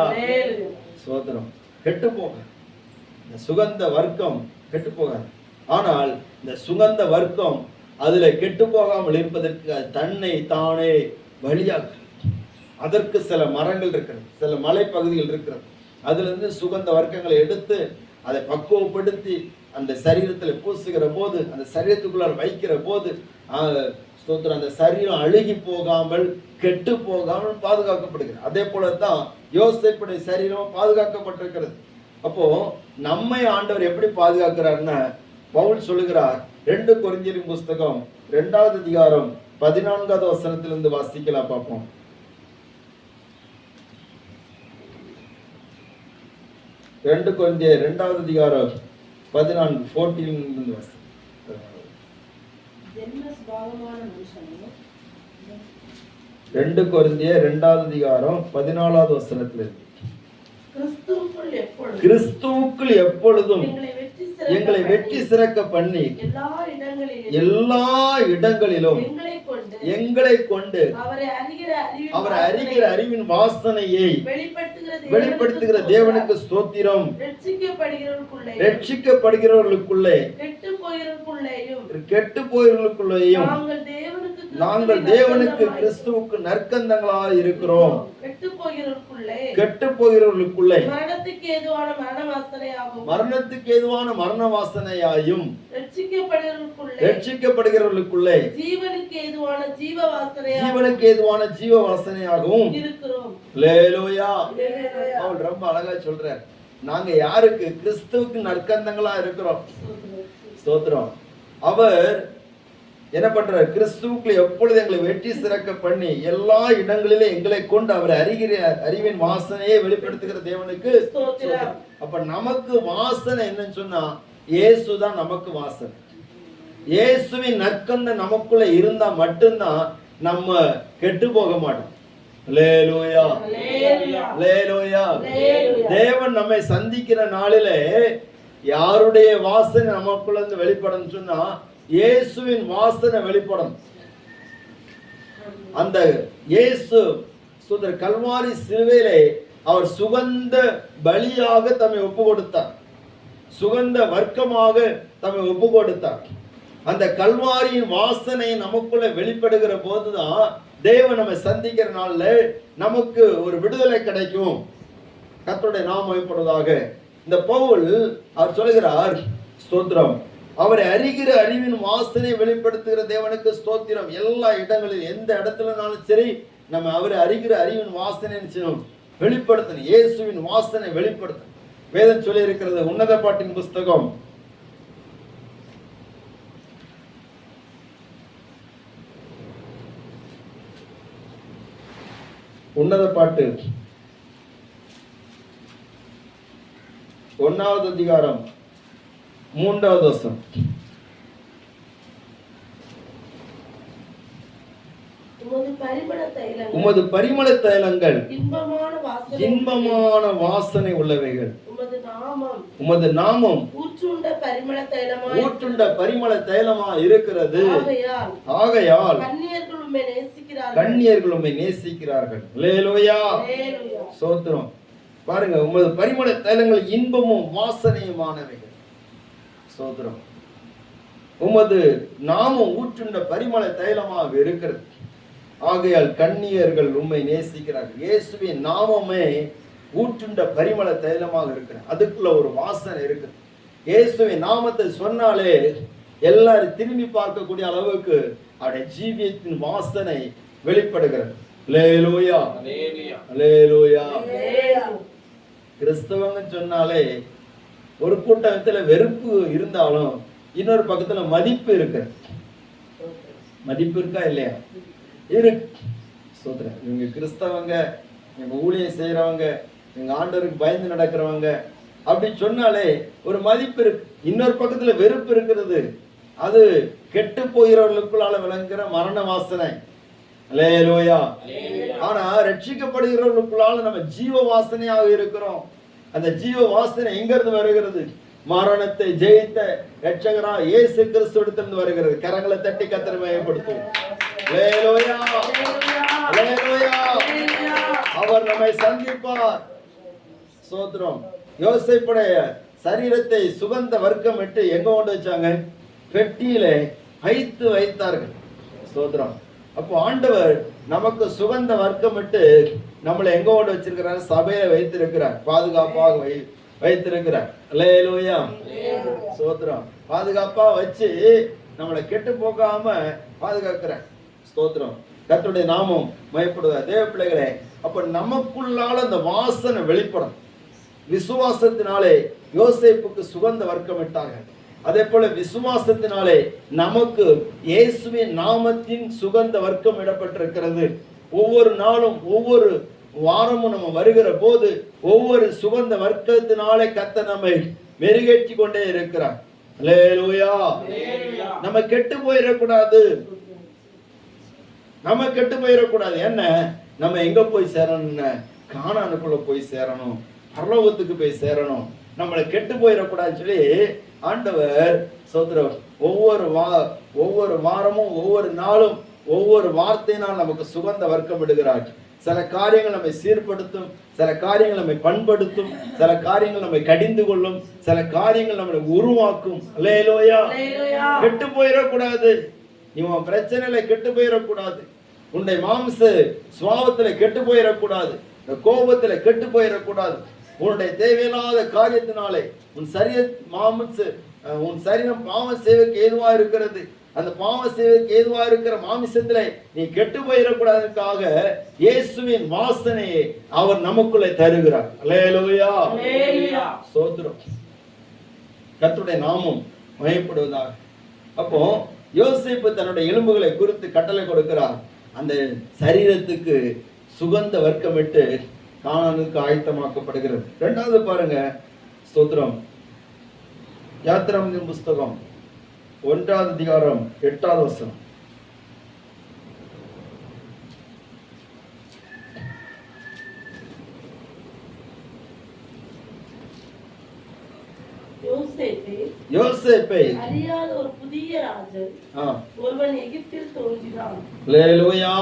சோத்திரம். கெட்டு போக இந்த சுகந்த வர்க்கம் கெட்டு போகாது. ஆனால் இந்த சுகந்த வர்க்கம் அதுல கெட்டு போகாமல் இருப்பதற்கு அது தன்னை தானே வழியாக்கு. அதற்கு சில மரங்கள் இருக்கிறது, சில மலைப்பகுதிகள் இருக்கிறது. அதுல இருந்து சுகந்த வர்க்கங்களை எடுத்து அதை பக்குவப்படுத்தி அந்த சரீரத்தில் பூசுகிற போது, அந்த சரீரத்துக்குள்ளார வைக்கிற போது அந்த சரீரம் அழுகி போகாமல் கெட்டு போகாமல் பாதுகாக்கப்படுகிறது. அதே போலதான் யோசேப்புடைய சரீரம் பாதுகாக்கப்பட்டிருக்கிறது. அப்போ நம்மை ஆண்டவர் எப்படி பாதுகாக்கிறார்னா, பவுல் சொல்லுகிறார், 2 கொரிந்தியரின் புஸ்தகம் 2வது அதிகாரம் 14வது வசனத்திலிருந்து வாசிக்கலாம் பார்ப்போம். 2 கொரிந்தியர் 2வது அதிகாரம் 14 ஜென்ம சுபாவமான மனுஷனோ 2 கொரிந்தியர் 2வது அதிகாரம் 14வது வசனத்துல இருக்கு. கிறிஸ்துவுக்குள் எப்பொழுதும் எங்களை வெற்றி சிறக்க பண்ணி எல்லா இடங்களிலும் எங்களை கொண்டு அவரை அறிகிற அறிவின் வாசனையை வெளிப்படுத்துகிற தேவனுக்கு ஸ்தோத்திரம். ரட்சிக்கப்படுகிறவர்களுக்குள்ளே கெட்டு போகிறவர்களுக்குள்ளேயும் நாங்கள் தேவனுக்கு கிறிஸ்துவுக்கு நற்கந்தங்களாக இருக்கிறோம். கெட்டு போகிறவர்களுக்குள்ளே மரணத்துக்கு ஏதுவான மரண வாசனையாயும் ரட்சிக்கப்படுகிறவர்களுக்குள்ளே ஜீவனுக்கு ஏதுவான ஜீவ வாசனையாகவும் இருக்கிறோம். அல்லேலூயா. அவர் ரொம்ப அழகா சொல்றார், நாங்க யாருக்கு? கிறிஸ்துவுக்கு நற்கந்தங்களா இருக்கிறோம். ஸ்தோத்திரம். அவர் என்ன பண்றார்? கிறிஸ்துவுக்குள்ள எப்பொழுது எங்களை வெற்றி சிறக்க பண்ணி எல்லா இடங்களிலும் எங்களை கொண்டு அவரை அறிகிற அறிவின் வாசனையை வெளிப்படுத்துகிற தேவனுக்கு. அப்ப நமக்கு வாசனை என்னன்னு சொன்னா இயேசுதான் நமக்கு வாசனை. இயேசுவின் நற்கந்த நமக்குள்ள இருந்தா மட்டும்தான் நம்ம கெட்டு போக மாட்டோம். அல்லேலூயா, அல்லேலூயா. தேவன் நம்மை சந்திக்கிற நாளிலே யாருடைய வாசனை நமக்குள்ள இருந்து வெளிப்படும் சொன்னா இயேசுவின் வாசனை வெளிப்படும். அந்த இயேசு சுதர் கல்வாரி சிலுவையிலே அவர் சுகந்த பலியாக தம்மை ஒப்பு கொடுத்தார். சுகந்த வர்க்கமாக தம்மை ஒப்பு கொடுத்தார். அந்த கல்வாரியின் வாசனை நமக்குள்ள வெளிப்படுகிற போதுதான் தேவன் நம்மை சந்திக்கிற நாள்ல நமக்கு ஒரு விடுதலை கிடைக்கும். கர்த்தருடைய நாமம் மகிமைப்படுவதாக. இந்த பவுல் அவர் சொல்கிறார், ஸ்தோத்திரம், அவரை அறிகிற அறிவின் வாசனை வெளிப்படுத்துகிற தேவனுக்கு ஸ்தோத்திரம். எல்லா இடங்களிலும் எந்த இடத்துலனாலும் சரி நம்ம அவரை அறிகிற அறிவின் வாசனை வெளிப்படுத்தணும். இயேசுவின் வாசனை வெளிப்படுத்தணும். வேதம் சொல்லி இருக்கிறது. உன்னத பாட்டின் புஸ்தகம் 1வது அதிகாரம் 3வது வசனம். உமது பரிமள தைலங்கள் இன்பமான வாசனை உள்ளவைகள். உமது நாமம் ஊற்றுண்ட பரிமள தைலமா இருக்கிறது. ஆகையால் கன்னியர்கள் உம்மை நேசிக்கிறார்கள். அல்லேலூயா, ஸ்தோத்திரம். பாருங்க, உமது பரிமள தைலங்கள் இன்பமும் வாசனையுமானவைகள். ஸ்தோத்திரம். உமது நாமம் ஊற்றுண்ட பரிமள தைலமாக இருக்கிறது. ஆகையால் கன்னியர்கள் உம்மை நேசிக்கிறார்கள். இயேசுவின் நாமமே ஊற்றுண்ட பரிமள தைலமாக இருக்கிறது. அதுக்குள்ள ஒரு வாசனை இருக்கு. இயேசுவின் நாமத்தை சொன்னாலே எல்லாரும் திரும்பி பார்க்கக்கூடிய அளவுக்கு அவருடைய ஜீவியத்தின் வாசனை வெளிப்படுகிறது. அல்லேலூயா, அல்லேலூயா. கிறிஸ்தவங்க சொன்னாலே ஒரு கூட்டத்துல வெறுப்பு இருந்தாலும் இன்னொரு பக்கத்துல மதிப்பு இருக்கு. மதிப்பு இருக்கா இல்லையா? இருக்கு. சொல்றேன், இவங்க கிறிஸ்தவங்க, இவங்க ஊழியம் செய்யறவங்க, இவங்க ஆண்டவருக்கு பயந்து நடக்கிறவங்க அப்படி சொன்னாலே ஒரு மதிப்பு இருக்கு. இன்னொரு பக்கத்துல வெறுப்பு இருக்கிறது. அது கெட்டு போகிறவர்களுக்குள்ளால விளங்குகிற மரண வாசனை. அல்லேலூயா. ஆனா ரட்சிக்கப்படுகிறவர்களுக்குள்ளால நம்ம ஜீவ வாசனையாக இருக்கிறோம். அந்த ஜீவ வாசனை எங்க இருந்து வருகிறது? மரணத்தை ஜெயித்த இரட்சகரா இயேசு கிறிஸ்துவிடத்திலிருந்து வருகிறது. கரங்களை தட்டி கர்த்தரை மகிமைப்படுத்துவோம். அல்லேலூயா, அல்லேலூயா. அவர் நம்மை சந்திப்பார். ஸ்தோத்திரம். யோசேப்புடைய சரீரத்தை சுகந்த வர்க்கம் விட்டு எங்க கொண்டு வச்சாங்க? பெட்டியில வைத்தார்கள். ஸ்தோத்திரம். அப்போ ஆண்டவர் நமக்கு சுகந்த வர்க்கம் விட்டு நம்மளை எங்க கொண்டு வச்சிருக்கிறார்? சபையில வைத்திருக்கிறார். பாதுகாப்பாக வைத்திருக்கிறார். அல்லேலூயா, ஸ்தோத்திரம். பாதுகாப்பா வச்சு நம்மளை கெட்டு போகாம பாதுகாக்கிறார். ஸ்தோத்திரம். கர்த்தருடைய நாமம் மகிமைப்படுவதாக. தேவ பிள்ளைகளே, அப்ப நமக்குள்ளால அந்த வாசனை வெளிப்படும். விசுவாசத்தினாலே யோசேப்புக்கு சுகந்த வர்க்கம் விட்டார்கள். அதே போல விசுவாசத்தினாலே நமக்கு இயேசுவின் நாமத்தின் சுகந்த வர்க்கம் இடப்பட்டிருக்கிறது. ஒவ்வொரு நாளும் ஒவ்வொரு வாரமும் நம்ம வருகிற போது ஒவ்வொரு சுகந்த வர்க்கத்தினாலே கர்த்தர் நம்மை மெருகேற்றி கொண்டே இருக்கிறார். அல்லேலூயா. நம்ம கெட்டு போயிடக்கூடாது. நம்ம கெட்டு போயிடக்கூடாது. என்ன, நம்ம எங்க போய் சேரணும்னு, கானானுக்குள்ள போய் சேரணும், பரலோகத்துக்கு போய் சேரணும். நம்மளை கெட்டு போயிடக்கூடாதுன்னு சொல்லி ஆண்டவர் சோதரம் ஒவ்வொரு வாரமும் ஒவ்வொரு நாளும் ஒவ்வொரு வார்த்தையினால் நமக்கு சுகந்த வர்க்கம் விடுகிறார். சில காரியங்கள் நம்மை சீர்படுத்தும், சில காரியங்கள் நம்மை பண்படுத்தும், சில காரியங்கள் நம்மை கடிந்து கொள்ளும், சில காரியங்கள் நம்மளை உருவாக்கும். அல்லேலூயா. கெட்டு போயிடக்கூடாது. நீ உன் பிரச்சனையில கெட்டு போயிடக்கூடாது. உன்னுடைய மாம்ச சுவாபத்துல கெட்டு போயிடக்கூடாது. இந்த கோபத்துல கெட்டு போயிடக்கூடாது. உன்னுடைய தேவையில்லாத காரியத்தினாலே உன் சரீரம் பாவ சேவைக்கு ஏதுவா இருக்கிறது. அந்த பாவ சேவைக்கு ஏதுவா இருக்கிற மாமிசத்துல நீ கெட்டு போயிடக்கூடாதுக்காக இயேசுவின் வாசனையை அவர் நமக்குள்ளே தருகிறார். அல்லேலூயா. ஸ்தோத்திரம். கர்த்தருடைய நாமம் மகிமைப்படுவதாக. அப்போ யோசேப்பு தன்னுடைய எலும்புகளை குறித்து கட்டளை கொடுக்கிறார். அந்த சரீரத்துக்கு சுகந்த வர்க்கமிட்டு கானானுக்கு ஆயத்தமாக்கப்படுகிறது. இரண்டாவது பாருங்க, ஸ்தோத்திரம், யாத்திராகமத்தின் புஸ்தகம் 1ஆம் அதிகாரம் 8ஆவது வசனம். யோசேப்பை அறியாத ஒரு புதிய ராஜன் ஒருவன் எகிப்தில் தோன்றினான். அல்லேலூயா.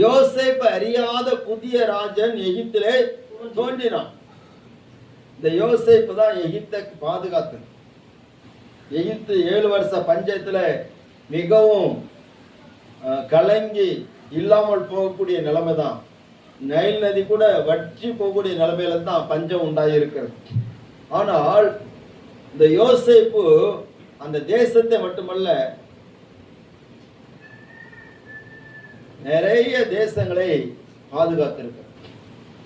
யோசேப்பை அறியாத புதிய ராஜன் எகிப்திலே தோன்றினான். இந்த யோசேப்பு தான் எகிப்தை பாதுகாத்தது. எகிப்து 7 வருஷ பஞ்சத்துல மிகவும் கலங்கி இல்லாமல் போகக்கூடிய நிலைமை தான். நைல் நதி கூட வற்றி போகக்கூடிய நிலைமையில தான் பஞ்சம் உண்டாகி இருக்கிறது. ஆனால் இந்த யோசேப்பு அந்த தேசத்தை மட்டுமல்ல, நிறைய தேசங்களை பாதுகாத்திருக்கிறார்.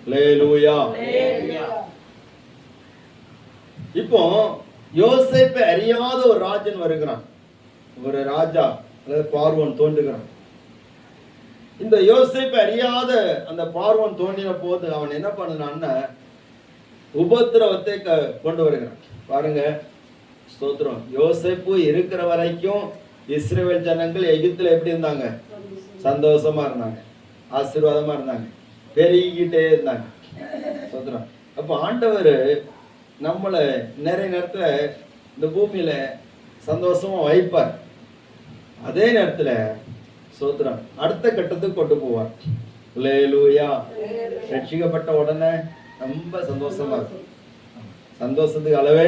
அல்லேலூயா. இப்போ யோசேப்பை அறியாத ஒரு ராஜன் வருகிறான். ஒரு ராஜா அதாவது பார்வோன் தோன்றுகிறான். இந்த யோசேப்பை அறியாத அந்த பார்வோன் தோன்றின போது அவன் என்ன பண்ணான்னா உபத்திரவத்தை கொண்டு வருகிறான். பாருங்க, ஸ்தோத்திரம். யோசேப்பு இருக்கிற வரைக்கும் இஸ்ரவேல் ஜனங்கள் எகிப்துல எப்படி இருந்தாங்க? சந்தோஷமா இருந்தாங்க, ஆசீர்வாதமா இருந்தாங்க, பெருகிக்கிட்டே இருந்தாங்க. ஸ்தோத்திரம். அப்போ ஆண்டவர் நம்மளை நிறைய நேரத்துல இந்த பூமியில சந்தோஷமா வைப்பார். அதே நேரத்துல ஸ்தோத்திரம் அடுத்த கட்டத்துக்கு கொண்டு போவார். அல்லேலூயா. ரட்சிக்கப்பட்ட உடனே ரொம்ப சந்தோஷமா இருக்கும். சந்தோஷத்துக்கு அளவே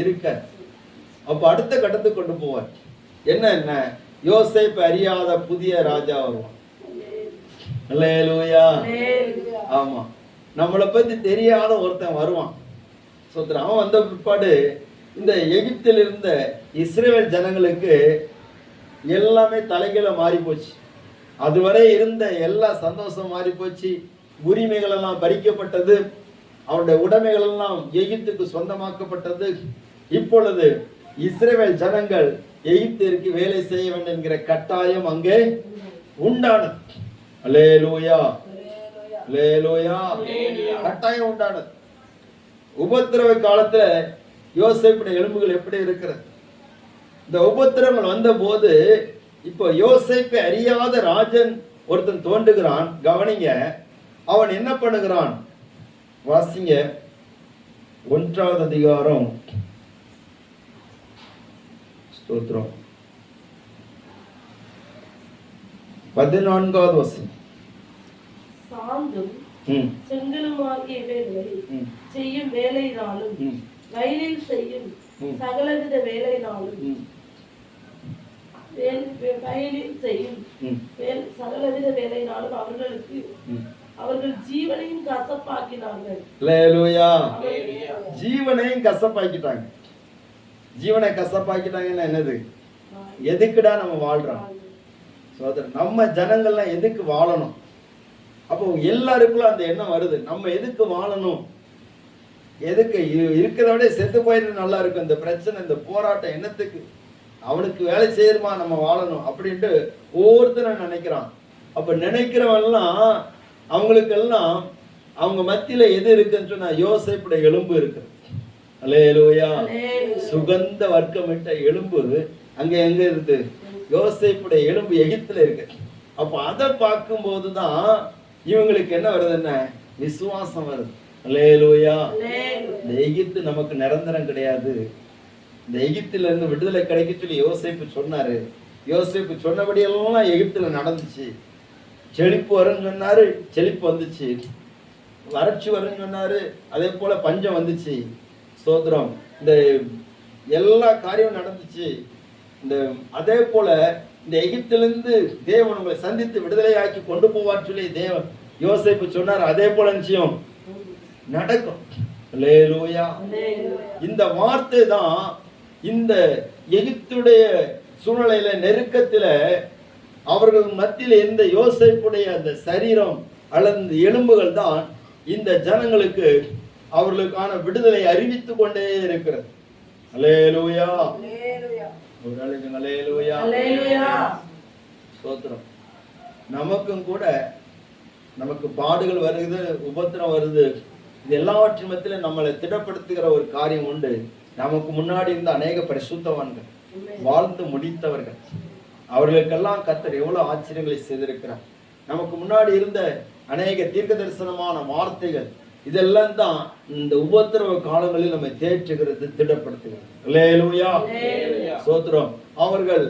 இருக்க. அப்ப அடுத்த கட்டத்துக்கு கொண்டு போவார். என்ன யோசேப்பு அறியாத புதிய ராஜா வருவான். அல்லேலூயா. ஆமா, நம்மளை பத்தி தெரியாத ஒருத்தன் வருவான். சோத்திரம். அவன் வந்த பிற்பாடு இந்த எகிப்தில் இருந்த இஸ்ரவேல் ஜனங்களுக்கு எல்லாமே தலைகீழ மாறி போச்சு. அதுவரை இருந்த எல்லா சந்தோஷம் மாறி போச்சு. உரிமைகள் எல்லாம் பறிக்கப்பட்டது. அவருடைய உடைமைகள் எல்லாம் எகிப்துக்கு சொந்தமாக்கப்பட்டது. இப்பொழுது இஸ்ரவேல் ஜனங்கள் எகிப்திற்கு வேலை செய்ய வேண்டும் என்கிற கட்டாயம் அங்கே உண்டானது. அல்லேலூயா. அல்லேலூயா. கட்டாயம் உண்டானது. உபத்திரவ காலத்துல யோசேப்புடைய எலும்புகள் எப்படி இருக்கிறது? இந்த உபத்திரவங்கள் வந்த போது இப்போ யோசேப்பை அறியாத ராஜன் ஒருத்தன் தோன்றுகிறான். கவனிங்க, அவன் என்ன பண்ணுகிறான்? வாசிங்க, 1ஆவது அதிகாரம், ஸ்தோத்திரம், 14வது வசனம். சாந்தும் செங்கலுமாகிய இவைகளை செய்யும் வேலையினாலும் வயலில் செய்யும் சகலவித வேலையினாலும் வயலில் செய்யும் சகலவித வேலையினாலும் அவர்கள் ஜீவனையும் கசப்பாக்கினார்கள். அல்லேலூயா. ஜீவனையும் கசப்பாக்கிட்டாங்க. ஜீவனை கசப்பாக்கிட்டாங்கன்னா என்னது? எதுக்குடா நம்ம வாழ்றோம்? சோதரன், நம்ம ஜனங்கள்லாம் எதுக்கு வாழணும்? அப்போ எல்லாருக்குள்ள அந்த எண்ணம் வருது, நம்ம எதுக்கு வாழணும்? எதுக்கு இருக்கிறத விட செத்து போயிட்டு நல்லா இருக்கும். இந்த பிரச்சனை, இந்த போராட்டம் என்னத்துக்கு? அவனுக்கு வேலை செய்யணுமா நம்ம வாழணும் அப்படின்ட்டு ஒவ்வொருத்தரும் நினைக்கிறான். அப்ப நினைக்கிறவன்லாம் அவங்களுக்கெல்லாம் அவங்க மத்தியில எது இருக்குன்னு சொன்னா யோசேப்புடைய எலும்பு இருக்கு. அல்லேலூயா. சுகந்த வர்க்கமிட்ட எலும்பு அங்க எங்க இருக்கு? யோசேப்புடைய எலும்பு எகிப்துல இருக்கு. அப்ப அதை பார்க்கும் போதுதான் இவங்களுக்கு என்ன வருதுன்னா விசுவாசம் வருது. அல்லேலூயா. இந்த எகிப்து நமக்கு நிரந்தரம் கிடையாது. இந்த எகிப்துல இருந்து விடுதலை கிடைக்க சொல்லி யோசேப்பு சொன்னாரு. யோசேப்பு சொன்னபடியெல்லாம் எகிப்துல நடந்துச்சு. செழிப்பு வரும்னு சொன்னாரு, செழிப்பு வந்துச்சு. வறட்சி வரும்னு சொன்னாரு, அதே போல பஞ்சம் வந்துச்சு. ஸ்தோத்திரம். இந்த எல்லா காரியம் நடந்துச்சு. இந்த அதே போல இந்த எகிப்திலிருந்து தேவன் உங்களை சந்தித்து விடுதலையாக்கி கொண்டு போவான்னு சொல்லி தேவன் யோசேப்பு சொன்னார். அதே போல நிச்சயம் நடக்கும். அல்லேலூயா. இந்த வார்த்தை தான் இந்த எகிப்துடைய சூழ்நிலையில நெருக்கத்துல அவர்கள் மத்தியில இந்த யோசேப்புடைய அந்த சரீரம் அல்லது எலும்புகள் தான் இந்த ஜனங்களுக்கு அவர்களுக்கான விடுதலை அறிவித்து கொண்டே இருக்கிறது. அல்லேலூயா. அல்லேலூயா. ஸ்தோத்திரம். நமக்கும் கூட நமக்கு பாடுகள் வருது, உபத்திரம் வருது. இது எல்லாவற்றின் மத்தியில நம்மளை திடப்படுத்துகிற ஒரு காரியம் உண்டு. நமக்கு முன்னாடி இருந்த அநேக பரிசுத்தவான்கள், வாழ்ந்து முடித்தவர்கள், அவர்களுக்கெல்லாம் கர்த்தர் எவ்வளவு ஆச்சரியங்களை செய்திருக்கிறார். நமக்கு முன்னாடி இருந்த அநேக தீர்க்க தரிசனமான வார்த்தைகள், இதெல்லாம் தான் இந்த உபத்திரவ காலங்களில் நம்மை தேற்றுகிறது, திடப்படுத்துகிறது. அல்லேலூயா. ஸ்தோத்திரம். அவர்கள்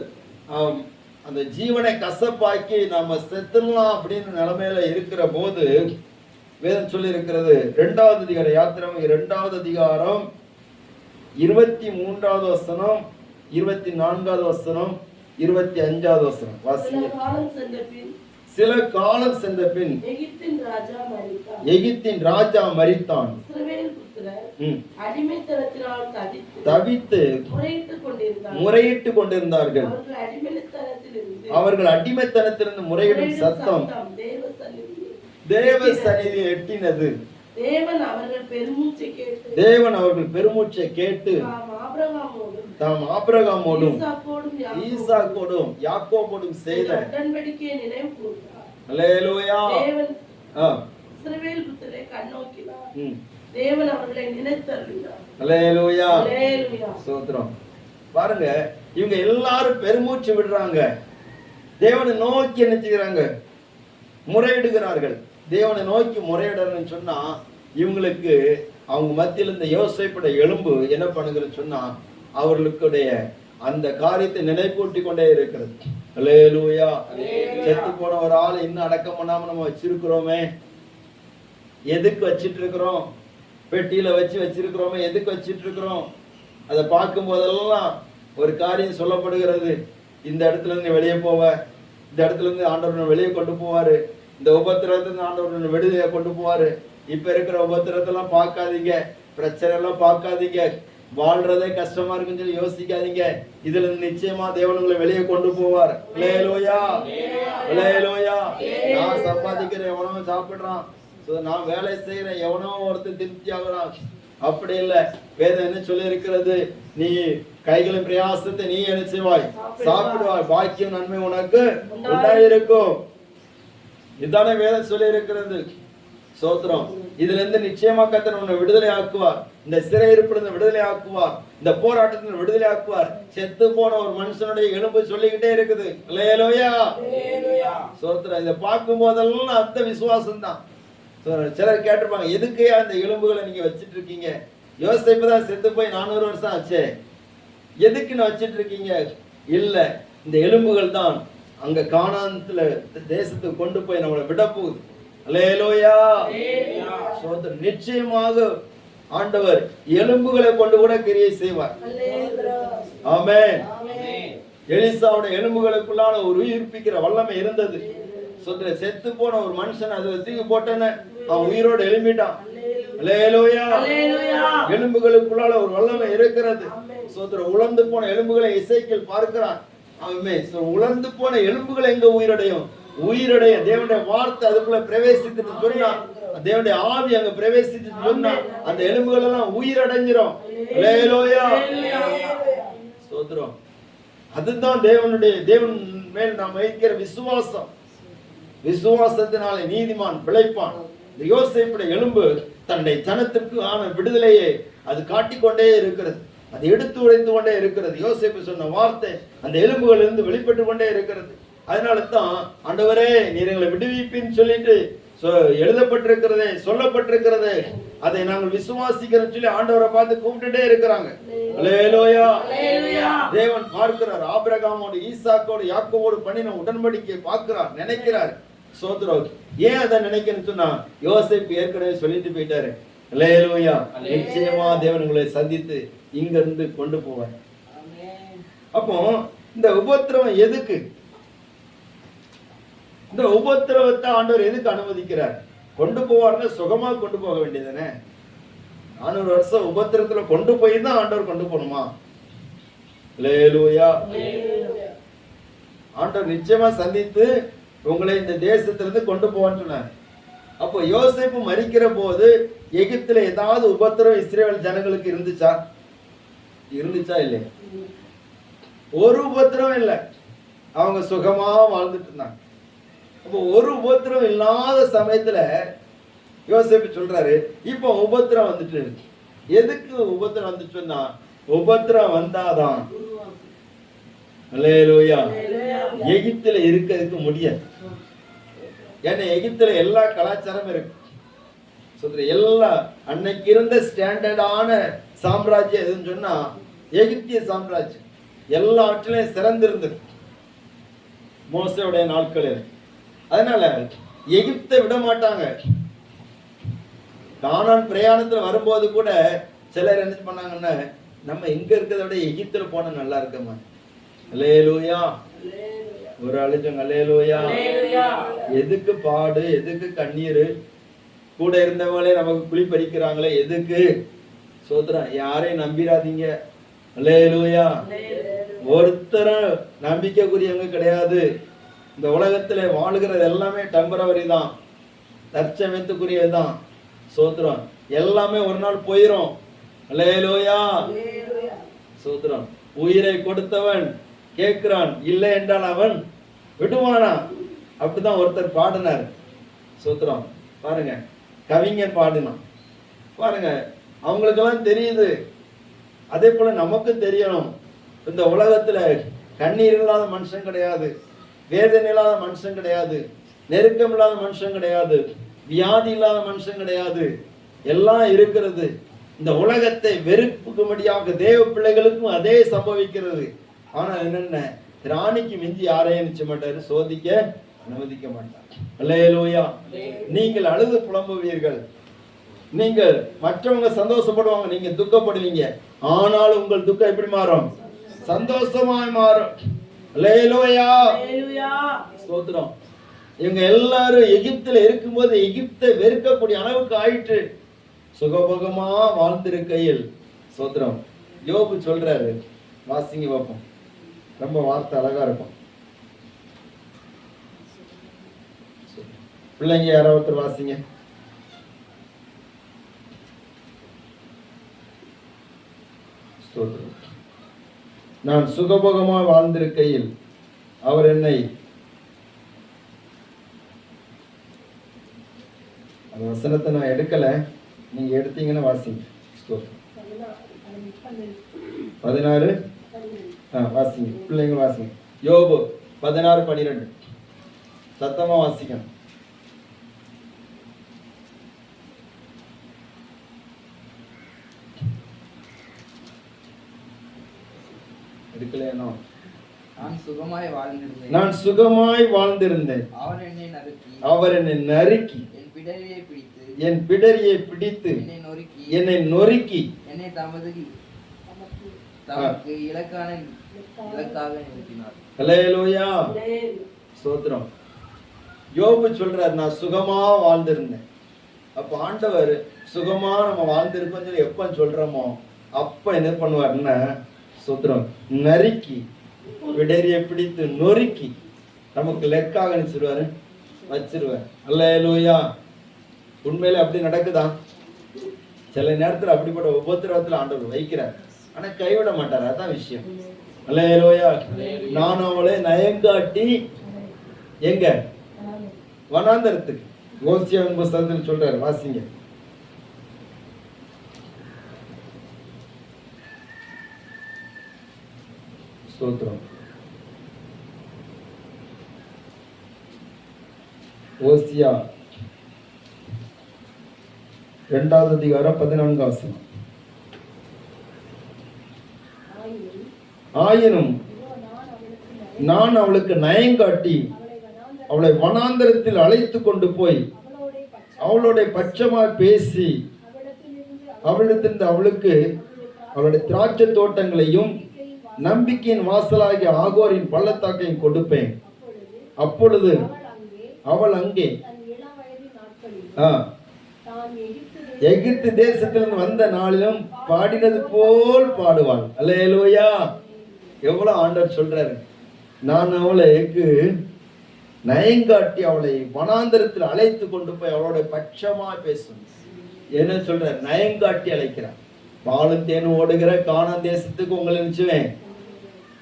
அந்த ஜீவனை கசப்பாக்கி நாம செத்துடலாம் அப்படின்னு நிலைமையில இருக்கிற போது வேதம் சொல்லி இருக்கிறது. 2வது அதிகார யாத்திரம் 2வது அதிகாரம் 23வது வசனம், 24வது வசனம், 25வது வசனம் வாசிங்க. சில காலம் சென்ற பின் எகிப்தின் ராஜா மரித்தான். தவித்து முறையிட்டு கொண்டிருந்தார்கள். அவர்கள் அடிமைத்தனத்திலிருந்து முறையிடும் சத்தம் தேவ சந்நிதியை எட்டினது. தேவன் அவர்கள் பெருமூச்சை கேட்டு தாம் ஆபிரகாமோடும் ஈசாக்கோடும் யாக்கோபோடும் செய்த உடன்படிக்கையை நினைவு கூர்ந்தார். அல்லேலூயா. இஸ்ரவேல் புத்திரரை கண்ணோக்கினார். தேவன் அவர்களை நினைத்தருளினார். அல்லேலூயா. ஸ்தோத்திரம். பாருங்க, இவங்க எல்லாரும் பெருமூச்சு விடுறாங்க. தேவனை நோக்கி நினைச்சுக்கிறாங்க, முறையிடுகிறார்கள். தேவனை நோக்கி முறையிடணும்னு சொன்னா இவங்களுக்கு அவங்க மத்தியில் இந்த யோசேப்புடைய எலும்பு என்ன பண்ணுகிறதுன்னு சொன்னா அவர்களுடைய அந்த காரியத்தை நினைப்பூட்டி கொண்டே இருக்கிறது. அல்லேலூயா. செத்து போன ஒரு ஆள் இன்னும் அடக்கம் பண்ணாம நம்ம வச்சிருக்கிறோமே, எதுக்கு வச்சிட்டு இருக்கிறோம்? பெட்டியில வச்சிருக்கிறோமே, எதுக்கு வச்சிட்டு இருக்கிறோம்? அதை பார்க்கும் போதெல்லாம் ஒரு காரியம் சொல்லப்படுகிறது. இந்த இடத்துல இருந்து வெளியே போவ, இந்த இடத்துல இருந்து ஆண்டவர் வெளியே கொண்டு போவாரு, இந்த உபத்திரத்துல ஆண்டவர் விடுதலையை கொண்டு போவாரு. இப்ப இருக்கிற உபத்திரத்தெல்லாம் பார்க்காதீங்க, பிரச்சனை எல்லாம் பார்க்காதீங்க, வாழ்றதே கஷ்டமா இருக்குன்னு சொல்லி யோசிக்காதீங்க. இதுல நிச்சயமா தேவன் உங்களை வெளியே கொண்டு போவார். அல்லேலூயா. அல்லேலூயா. நான் சம்பாதிக்கிறேன், எவனோ சாப்பிடுறான், நான் வேலை செய்யறேன், எவனோ ஒருத்தர் திருப்தி ஆகுறான், அப்படி இல்ல. வேதம் என்ன சொல்லி இருக்கிறது? நீ கைகளின் பிரயாசத்தை நீ என்ன செய்வாய்? சாப்பிடுவாய், பாக்கியம் நன்மை உனக்கு உண்டாயிருக்கும். இதுதானே வேதம் சொல்லி இருக்கிறது. சோத்திரம். இதுல இருந்து நிச்சயமா கர்த்தர் உன்னை விடுதலை ஆக்குவார். இந்த சிறையிருப்பிலிருந்து விடுதலை ஆக்குவார். இந்த போராட்டத்தில் விடுதலை ஆக்குவார். செத்து போன ஒரு மனுஷனுடைய எலும்பு சொல்லிக்கிட்டே இருக்குது. அல்லேலூயா. சோத்திரம். இதை பார்க்கும் போதெல்லாம் அந்த விசுவாசம் தான். சிலர் கேட்டிருப்பாங்க, எதுக்கு அந்த எலும்புகளை நீங்க வச்சிட்டு இருக்கீங்க? யோசேப்பு தான் செத்து போய் 400 வருஷம் ஆச்சு, எதுக்குன்னு வச்சிட்டு இருக்கீங்க? இல்ல, இந்த எலும்புகள் தான் அங்க கானான்ல தேசத்துக்கு கொண்டு போய் நம்மளை விட போகுது. அல்லேலூயா. சோதரர். நிச்சயமாக ஆண்டவர் எலும்புகளை கொண்டு கூட கிரியை செய்வார். ஆமென். எலிசாவுடைய எலும்புகளுக்குள்ளான ஒரு உயிர்ப்பிக்கிற வல்லமை இருந்தது. சோதரர். செத்து போன ஒரு மனுஷன் அதை தூக்கி போட்டேன்னு அவன் உயிரோடு எழும்பிட்டான். அல்லேலூயா. எலும்புகளுக்குள்ளால ஒரு வல்லமை இருக்கிறது. சோதரர். உலர்ந்து போன எலும்புகளை எசேக்கியேல் பார்க்கிறான். உலர்ந்து போன எலும்புகள் எங்க உயிரடையும்? உயிரடைய தேவனுடைய வார்த்தை அதுக்குள்ள பிரவேசித்து சொன்னா, தேவனுடைய ஆவி அங்க பிரவேசித்து சொன்னா அந்த எலும்புகள் எல்லாம் உயிரடைஞ்சிரும். அல்லேலூயா. ஸ்தோத்திரம். அதுதான் தேவன் மேல் நாம் வைக்கிற விசுவாசம். விசுவாசத்தினாலே நீதிமான் பிழைப்பான். இந்த யோசேப்புடைய எலும்பு தன்னுடைய ஜனத்திற்கு ஆன விடுதலையை அது காட்டிக்கொண்டே இருக்கிறது, அது எடுத்து உடைத்து கொண்டே இருக்கிறது. யோசேப்பு சொன்ன வார்த்தை அந்த எலும்புகள் இருந்து வெளிப்பட்டு கொண்டே இருக்கிறது. அதனால தான் ஆண்டவரே நீர் எங்களை விடுவிப்பின்னு சொல்லிட்டு எழுதப்பட்டிருக்கிறதே, சொல்லப்பட்டிருக்கிறதே, அதை நாங்கள் விசுவாசிக்கிறோம் சொல்லி ஆண்டவரை பார்த்து கூப்பிட்டுட்டே இருக்கிறாங்க. அல்லேலூயா. தேவன் பார்க்கிறார், ஆபிரகாமோடு ஈசாக்கோடு யாக்கோவோடு பண்ணின உடன்படிக்கை பார்க்கிறார், நினைக்கிறார். சோத்ரோக் ஏன் அதை நினைக்கணும்னு சொன்னா யோசேப்பு ஏற்கனவே சொல்லிட்டு போயிட்டாரு. அல்லேலூயா. நிச்சயமா தேவன் உங்களை சந்தித்து இங்க இருந்து கொண்டு போவார். அப்போ இந்த உபத்திரவம் எதுக்கு? இந்த உபத்திரவத்தை ஆண்டவர் எதுக்கு அனுமதிக்கிறார்? கொண்டு போவார்னா சுகமா கொண்டு போக வேண்டியதானே. 400 வருஷம் உபத்திரத்துல கொண்டு போய் தான் ஆண்டவர் கொண்டு போகணுமா? அல்லேலூயா. ஆண்டவர் நிச்சயமா சந்தித்து உங்களை இந்த தேசத்திலிருந்து கொண்டு போவான்னு சொன்னார். அப்போ யோசேப்பு மரிக்கிற போது எகிப்துல ஏதாவது உபத்திரம் இஸ்ரவேல் ஜனங்களுக்கு இருந்துச்சா? இல்லையா? ஒரு உபத்திரம் இல்லை, அவங்க சுகமா வாழ்ந்துட்டு இருந்தாங்க. அப்போ ஒரு உபத்திரம் இல்லாத சமயத்துல யோசேப்பு சொல்றாரு, இப்போ உபத்திரம் வந்துட்டு இருக்கு. எதுக்கு உபத்திரம் வந்துச்சுன்னா உபத்திரம் வந்தாதான் அல்லேலூயா எகிப்துல இருக்கிறதுக்கு முடியாது. ஏன்னா எகிப்துல எல்லா கலாச்சாரமும் இருக்கு. சொல்ற எல்லா அன்னைக்கு இருந்த ஸ்டாண்டர்டான சாம்ராஜ்யம் எதுன்னு சொன்னா எகிப்திய சாம்ராஜ்யம் எல்லாவற்றிலையும் சிறந்திருந்தது மோசேயுடைய நாட்களில். அதனால எகிப்தை விட மாட்டாங்க. கானான் பிரயாணத்துல வரும்போது கூட சிலர் என்ன பண்ணாங்கன்னா, நம்ம இங்க இருக்கிறத விட எகிப்துல போனா நல்லா இருக்கமா. அல்லேலூயா. ஒரு அழுத்தம் அல்லேலூயா. எதுக்கு பாடு, எதுக்கு கண்ணீர்? கூட இருந்தவங்களே நமக்கு குழி பறிக்கிறாங்களே, எதுக்கு? சோத்ரா யாரையும் நம்பிராதீங்க. அல்லேலூயா. ஒருத்தரும் நம்பிக்கைக்குரியவங்க கிடையாது. இந்த உலகத்துல வாழுகிறது எல்லாமே டெம்பரவரி தான், தற்சமயத்துக்குரியதுதான். சோத்ரம் எல்லாமே ஒரு நாள் போயிரும். அல்லேலூயா. சோத்ரம் உயிரை கொடுத்தவன் கேட்கிறான், இல்லை என்றால் அவன் விடுவானா? அப்படிதான் ஒருத்தர் பாடினார். சோத்ரம் பாருங்க, கவிஞர் பாடினான் பாருங்க. அவங்களுக்கெல்லாம் தெரியுது. அதே போல நமக்கு தெரியணும். இந்த உலகத்துல கண்ணீர் இல்லாத மனுஷன் கிடையாது, வேதனை இல்லாத மனுஷன் கிடையாது, நெருக்கம் இல்லாத மனுஷன் கிடையாது, வியாதி இல்லாத மனுஷன் கிடையாது. எல்லாம் இருக்கிறது. இந்த உலகத்தை வெறுப்புக்கும்படியாக தேவ பிள்ளைகளுக்கும் அதே சம்பவிக்கிறது. ஆனா என்னென்ன, ராணிக்கு மிஞ்சி யாரையும் நிச்சய மாட்டாரு, சோதிக்க அனுமதிக்க மாட்டார். அல்லேலூயா. நீங்கள் அழுது புலம்புவீர்கள், நீங்கள் மற்றவங்க சந்தோஷப்படுவாங்க, நீங்க துக்கப்படுவீங்க. ஆனால் உங்கள் துக்கம் எப்படி மாறும்? சந்தோஷமாய் மாறும். அல்லேலூயா. ஸ்தோத்திரம். இவங்க எல்லாரும் எகிப்துல இருக்கும்போது எகிப்தை வெறுக்கக்கூடிய அளவுக்கு ஆயிற்று. சுகபோகமா வாழ்ந்திருக்கையில் ஸ்தோத்திரம் யோபு சொல்றாரு, வாசிங்க பார்ப்போம். ரொம்ப வார்த்தை அழகா இருக்கும். பிள்ளைங்க யாராவது வாசிங்க. நான் சுகபோகமா வாழ்ந்திருக்கையில் அவர் என்னை, அந்த வசனத்தை நான் எடுக்கல, நீங்க எடுத்தீங்கன்னா வாசிங்க. 16 வாசிங்க பிள்ளைங்க, வாசிங்க. யோபு 16:12 சத்தமா வாசிக்கணும். எடுக்கலையா? நான் சுகமாய் வாழ்ந்திருந்தேன். அவர் என்னை நறுக்கி என் பிடரியை பிடித்து என்னை நொறுக்கி என்னை தமக்கு இலக்காக நிறுத்தினார். அல்லேலூயா. ஸ்தோத்திரம். யோபு சொல்றார், நான் சுகமா வாழ்ந்திருந்தேன். அப்ப ஆண்டவர் சுகமா நம்ம வாழ்ந்திருப்போம் சொல்லி எப்ப சொல்றோமோ அப்ப என்ன பண்ணுவாருன்னா, ஸ்தோத்திரம், நறுக்கி விடரியை பிடித்து நொறுக்கி நமக்கு லெக்காக நினைச்சிருவாரு, வச்சிருவார். அல்லேலூயா. உண்மையில அப்படி நடக்குதா? சில நேரத்துல அப்படிப்பட்ட உபத்திரவத்துல ஆண்டவர் வைக்கிறார், ஆனா கைவிட மாட்டார். அதான் விஷயம். அல்லேலூயா. நான் அவளை நயங்காட்டி எங்க வனாந்தரத்துக்கு. ஓசியாவின் புஸ்தகத்தில் சொல்றாரு, வாசிங்க. ஸ்தோத்திரம். ஓசியா 2வது அதிகாரம் 14வது வசனம். ஆயினும் நான் அவளுக்கு நயங்காட்டி அவளை வனாந்தரத்தில் அழைத்து கொண்டு போய் அவளுடைய பட்சமாய் பேசி அவளிடத்திலிருந்து அவளுக்கு அவளுடைய திராட்சை தோட்டங்களையும் நம்பிக்கையின் வாசலாகிய ஆகோரின் பள்ளத்தாக்கையும் கொடுப்பேன். அப்பொழுது அவள் அங்கே எகிப்து தேசத்திலிருந்து வந்த நாளிலும் பாடினது போல் பாடுவாள். அல்லேலூயா. எவ்வளவு ஆண்டவர் சொல்றாரு, நான் அவளுக்கு நயங்காட்டி அவளை வனாந்தரத்தில் அழைத்து கொண்டு போய் அவளோட பட்சமா பேசும். என்ன சொல்ற? நயங்காட்டி அழைக்கிறார். பாலும் தேனும் ஓடுகிற கானான் தேசத்துக்கு உங்களை நினைச்சுவேன்,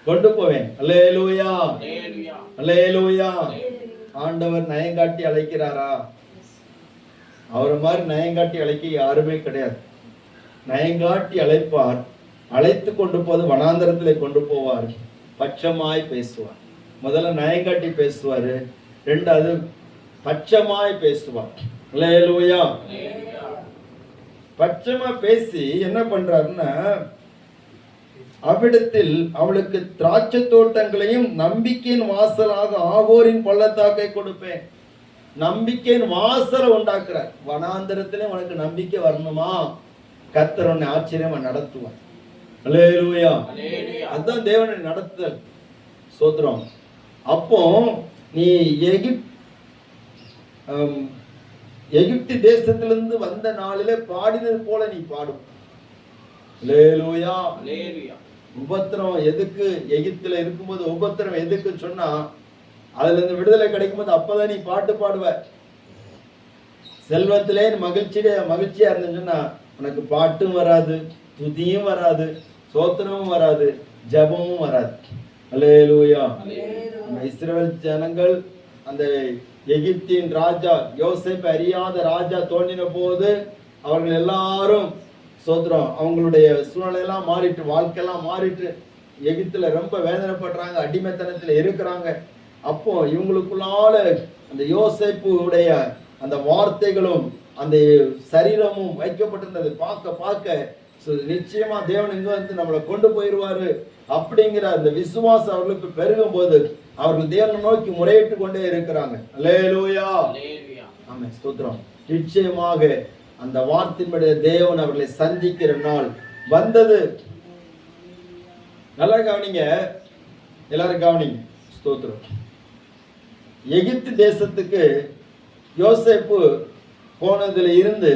கொண்டு போவேன். அல்லேலூயா, அல்லேலூயா. ஆண்டவர் நயங்காட்டி அழைக்கிறாரா? அவரை மாதிரி நயங்காட்டி அழைக்க யாருமே கிடையாது. நயங்காட்டி அழைப்பார், அழைத்து கொண்டு போது வனாந்தரத்திலே கொண்டு போவார், பட்சமாய் பேசுவார். முதல்ல நயங்காட்டி பேசுவாரு, ரெண்டாவது பட்சமாய் பேசுவார். அல்லேலூயா. பட்சமா பேசி என்ன பண்றாருன்னா, அவ்விடத்தில் அவளுக்கு திராட்சை தோட்டங்களையும் நம்பிக்கையின் வாசலாக ஆகோரின் பள்ளத்தாக்கை கொடுப்பேன். நம்பிக்கையின் வாசலை உண்டாக்குறார். வனாந்தரத்திலே உனக்கு நம்பிக்கை வரணுமா, கர்த்தர் உன்னை ஆச்சரியமா நடத்துவார். அல்லேலூயா. அதுதான் தேவனை நடத்துதல். ஸ்தோத்திரம். அப்போ நீ எகிப்து தேசத்திலிருந்து வந்த நாளிலே பாடினது போல நீ பாடும். அல்லேலூயா. உபத்திரம் எதுக்கு? எகிப்துல இருக்கும்போது உபத்திரம் எதுக்கு சொன்னா, அதுல இருந்து விடுதலை கிடைக்கும் போது அப்பதான் நீ பாட்டு பாடுவ. செல்வத்திலே மகிழ்ச்சியா இருந்துச்சுன்னா உனக்கு பாட்டும் வராது, துதியும் வராது, சோத்திரமும் வராது, ஜபமும் வராது. அல்லேலூயா. இஸ்ரவேல் ஜனங்கள் அந்த எகிப்தின் ராஜா யோசேப்பு அறியாத ராஜா தோன்றின போது அவர்கள் எல்லாரும் சோத்திரம் அவங்களுடைய சூழ்நிலை எல்லாம் மாறிட்டு, வாழ்க்கையெல்லாம் மாறிட்டு, எகிப்துல ரொம்ப வேதனைப்படுறாங்க, அடிமைத்தனத்துல இருக்கிறாங்க. அப்போ இவங்களுக்குள்ளால அந்த யோசேப்பு உடைய அந்த வார்த்தைகளும் அந்த சரீரமும் வைக்கப்பட்டிருந்தது பார்க்க நிச்சயமா தேவன் இங்க வந்து நம்மளை கொண்டு போயிடுவாரு அப்படிங்கிற அந்த விசுவாசம் அவர்களுக்கு பெருகும் போது அவர்கள் தேவனை நோக்கி முறையிட்டு கொண்டே இருக்கிறாங்க. அல்லேலூயா. ஆமென். ஸ்தோத்திரம். நிச்சயமாக அந்த வார்த்தையினுடைய தேவன் அவர்களை சந்திக்கிற நாள் வந்தது. நல்லா கவனிங்க, எல்லாரும் கவனிங்க. ஸ்தோத்திரம். எகிப்து தேசத்துக்கு யோசேப்பு போனதுல இருந்து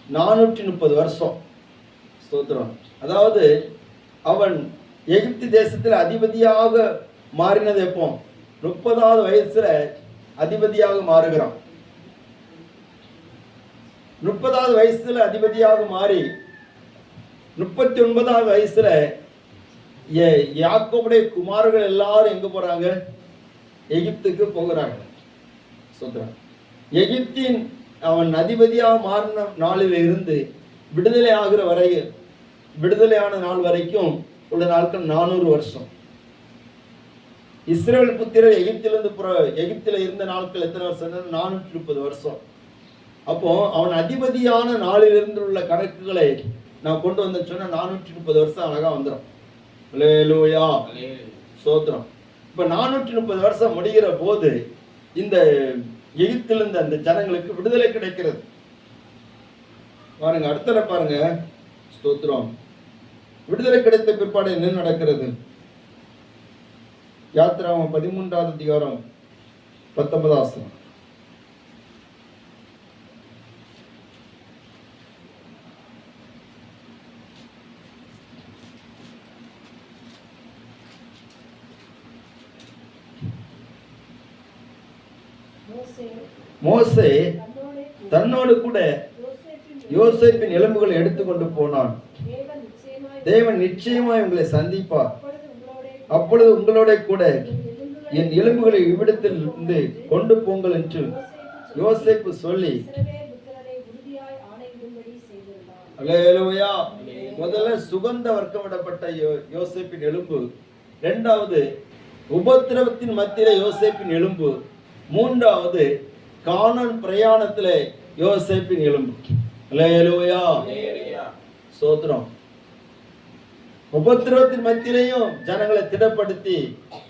430 வருஷம். ஸ்தோத்திரம். அதாவது அவன் எகிப்து தேசத்தில் அதிபதியாக மாறினது எப்போ? 30வது வயசுல அதிபதியாக மாறுகிறான். 30வது வயசுல அதிபதியாக மாறி 39வது வயசுல யாக்கோபுடைய குமாரர்கள் எல்லாரும் எங்க போறாங்க? எகிப்துக்கு போகிறாங்க. சொல்றாங்க. எகிப்தின் அவன் அதிபதியாக மாறின நாளில் இருந்து விடுதலையான நாள் வரைக்கும் உள்ள நாட்கள் 400 வருஷம். இஸ்ரவேல் புத்திரர் எகிப்தில இருந்த நாட்கள் எத்தனை வருஷம்? 430 வருஷம். அப்போ அவன் அதிபதியான நாளிலிருந்து உள்ள கணக்குகளை நான் கொண்டு வந்த சொன்ன 430 வருஷம் அழகா வந்துடும். அல்லேலூயா. ஸ்தோத்திரம். இப்ப 430 வருஷம் முடிகிற போது இந்த எகிப்திலிருந்து அந்த ஜனங்களுக்கு விடுதலை கிடைக்கிறது. பாருங்க, அடுத்தல பாருங்க. ஸ்தோத்திரம். விடுதலை கிடைத்த பிற்பாடு என்ன நடக்கிறது? யாத்திராகமம் 13வது அதிகாரம் 19வது வசனம். மோசே தன்னோடு கூட யோசேப்பின் எலும்புகளை எடுத்துக்கொண்டு போனான். தேவன் நிச்சயமாய் உங்களை சந்திப்பார். அப்பொழுது உங்களோட கூட என் எலும்புகளை இவ்விடத்தில் இருந்து கொண்டு போங்கள் என்று யோசேப்பு சொல்லி இஸ்ரவேல் புத்திரரை உறுதியாய் ஆணையிடும்படி செய்திருந்தான். அல்லேலூயா. முதல்ல சுகந்த வர்க்கமிடப்பட்ட யோசேப்பின் எலும்பு, இரண்டாவது உபத்திரவத்தின் மத்தியிலே யோசேப்பின் எலும்பு, மூன்றாவது கானான் பிரயாணத்திலே யோசேப்பின் எலும்பு. அல்லேலூயா. ஸ்தோத்திரம். உபத்திரவத்தின் மத்தியிலையும் ஜனங்களை திடப்படுத்தி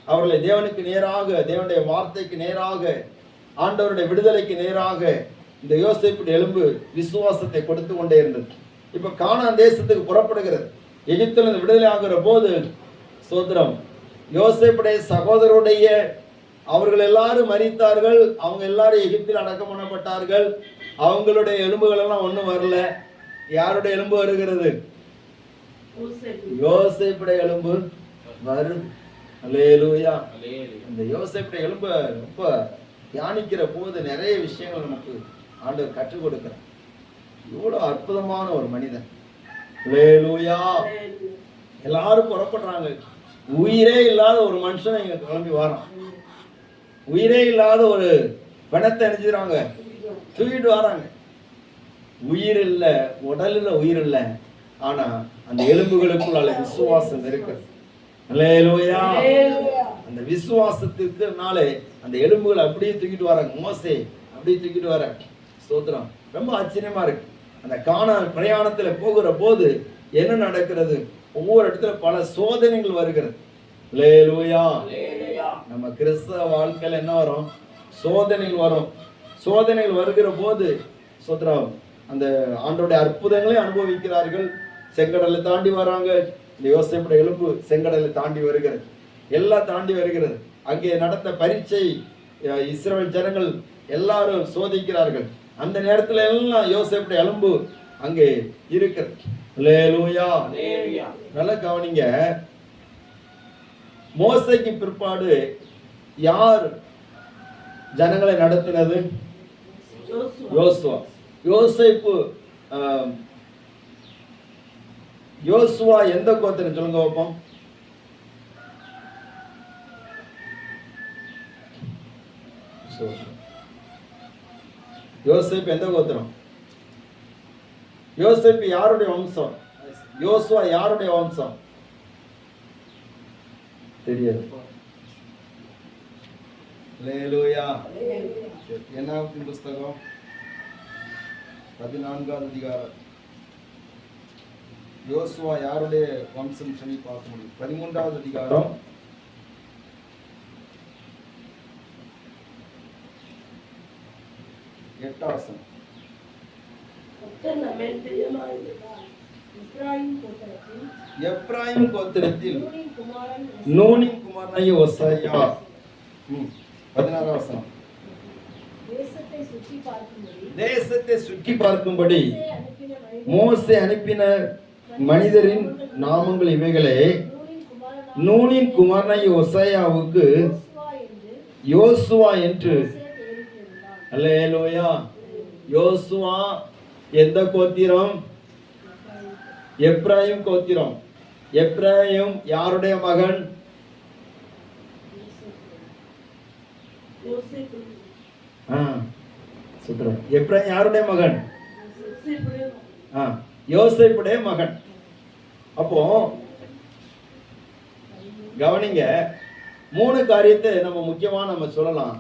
அவர்களை தேவனுக்கு நேராக, தேவனுடைய வார்த்தைக்கு நேராக, ஆண்டவருடைய விடுதலைக்கு நேராக இந்த யோசேப்பின் எலும்பு விசுவாசத்தை கொடுத்து கொண்டே இருந்தது. இப்ப கானான் தேசத்துக்கு புறப்படுகிறது. எகிப்திலிருந்து விடுதலை ஆகிற போது ஸ்தோத்திரம், யோசேப்புடைய சகோதரருடைய அவர்கள் எல்லாரும் மரித்தார்கள். அவங்க எல்லாரும் எகிப்தில் அடக்கம் பண்ணப்பட்டார்கள். அவங்களுடைய எலும்புகள் எல்லாம் ஒண்ணும் வரல. யாருடைய எலும்பு வருகிறது? யோசேப்புடைய எலும்பு வருது. அல்லேலூயா. இந்த யோசேப்புடைய எலும்பு ரொம்ப தியானிக்கிற போது நிறைய விஷயங்கள் நமக்கு ஆண்டவர் கற்றுக் கொடுக்கிறார். இவ்வளவு அற்புதமான ஒரு மனிதன். அல்லேலூயா. எல்லாரும் புறப்படுறாங்க. உயிரே இல்லாத ஒரு மனுஷன் இங்க கிளம்பி வரான். உயிரே இல்லாத ஒரு பணத்தை அணிஞ்சுறாங்க, தூக்கிட்டு வராங்க. உயிர் இல்ல, உடல்ல உயிர் இல்ல, ஆனா அந்த எலும்புகளுக்குள் அல்ல விசுவாசம் இருக்கு. அல்லேலூயா. அந்த விசுவாசத்திற்குனாலே அந்த எலும்புகள் அப்படியே தூக்கிட்டு வராங்க. மோசே அப்படியே தூக்கிட்டு வர. ஸ்தோத்திரம். ரொம்ப ஆச்சரியமா இருக்கு. அந்த கானான் பிரயாணத்துல போகிற போது என்ன நடக்கிறது? ஒவ்வொரு இடத்துல பல சோதனைகள் வருகிறது. அல்லேலூயா. நம்ம கிறிஸ்தவ வாழ்க்கையில என்ன வரும்? சோதனைகள் வரும். சோதனைகள் வருகிற போது ஸ்தோத்திரம், அந்த ஆண்டவருடைய அற்புதங்களை அனுபவிக்கிறார்கள். செங்கடலை தாண்டி வராங்க. இந்த யோசேப்புடைய எலும்பு செங்கடலை தாண்டி வருகிறது. எல்லாம் தாண்டி வருகிறது. அங்கே நடந்த பரீட்சை இஸ்ரவேல் ஜனங்கள் எல்லாரும் சோதிக்கிறார்கள். அந்த நேரத்துல எல்லாம் யோசேப்புடைய எலும்பு அங்கே இருக்கிறது. அல்லேலூயா. நல்லா கவனிங்க. மோசேக்கு பிற்பாடு யார் ஜனங்களை நடத்தினது? யோசுவா. யோசேப்பு யோசுவா எந்த கோத்திரம் சொல்லுங்க பாப்போம்? யோசேப்பு எந்த கோத்திரம்? யோசேப்பு யாருடைய வம்சம்? யோசுவா யாருடைய வம்சம்? தெரியாது. அல்லேலூயா. என்னாகும் புஸ்தகம் 14ஆம் அதிகாரம். யோசுவா யாருடைய வம்சம் சொல்லி பார்க்க முடியும்? 13ஆவது அதிகாரம் 8ஆம் வசனம். எப்ராயிம் கோத்திரத்தில் நூனின் குமாரனாகிய ஓசாயா. 16ஆம் வசனம். தேசத்தை சுற்றி பார்க்கும்படி மோசே அனுப்பின மனிதரின் நாமங்கள் இவைகளே. நூனின் குமாரனாகிய ஓசாயாவுக்கு யோசுவா என்று. அல்லேலூயா. யோசுவா எந்த கோத்திரம்? எப்ராயிம் கோத்திரம். எப்ராயிம் யாருடைய மகன்? எப்ராயிம் யாருடைய மகன்? யோசேப்புடைய மகன். அப்போ கவனிங்க, 3 காரியத்தை நம்ம முக்கியமா நம்ம சொல்லலாம்.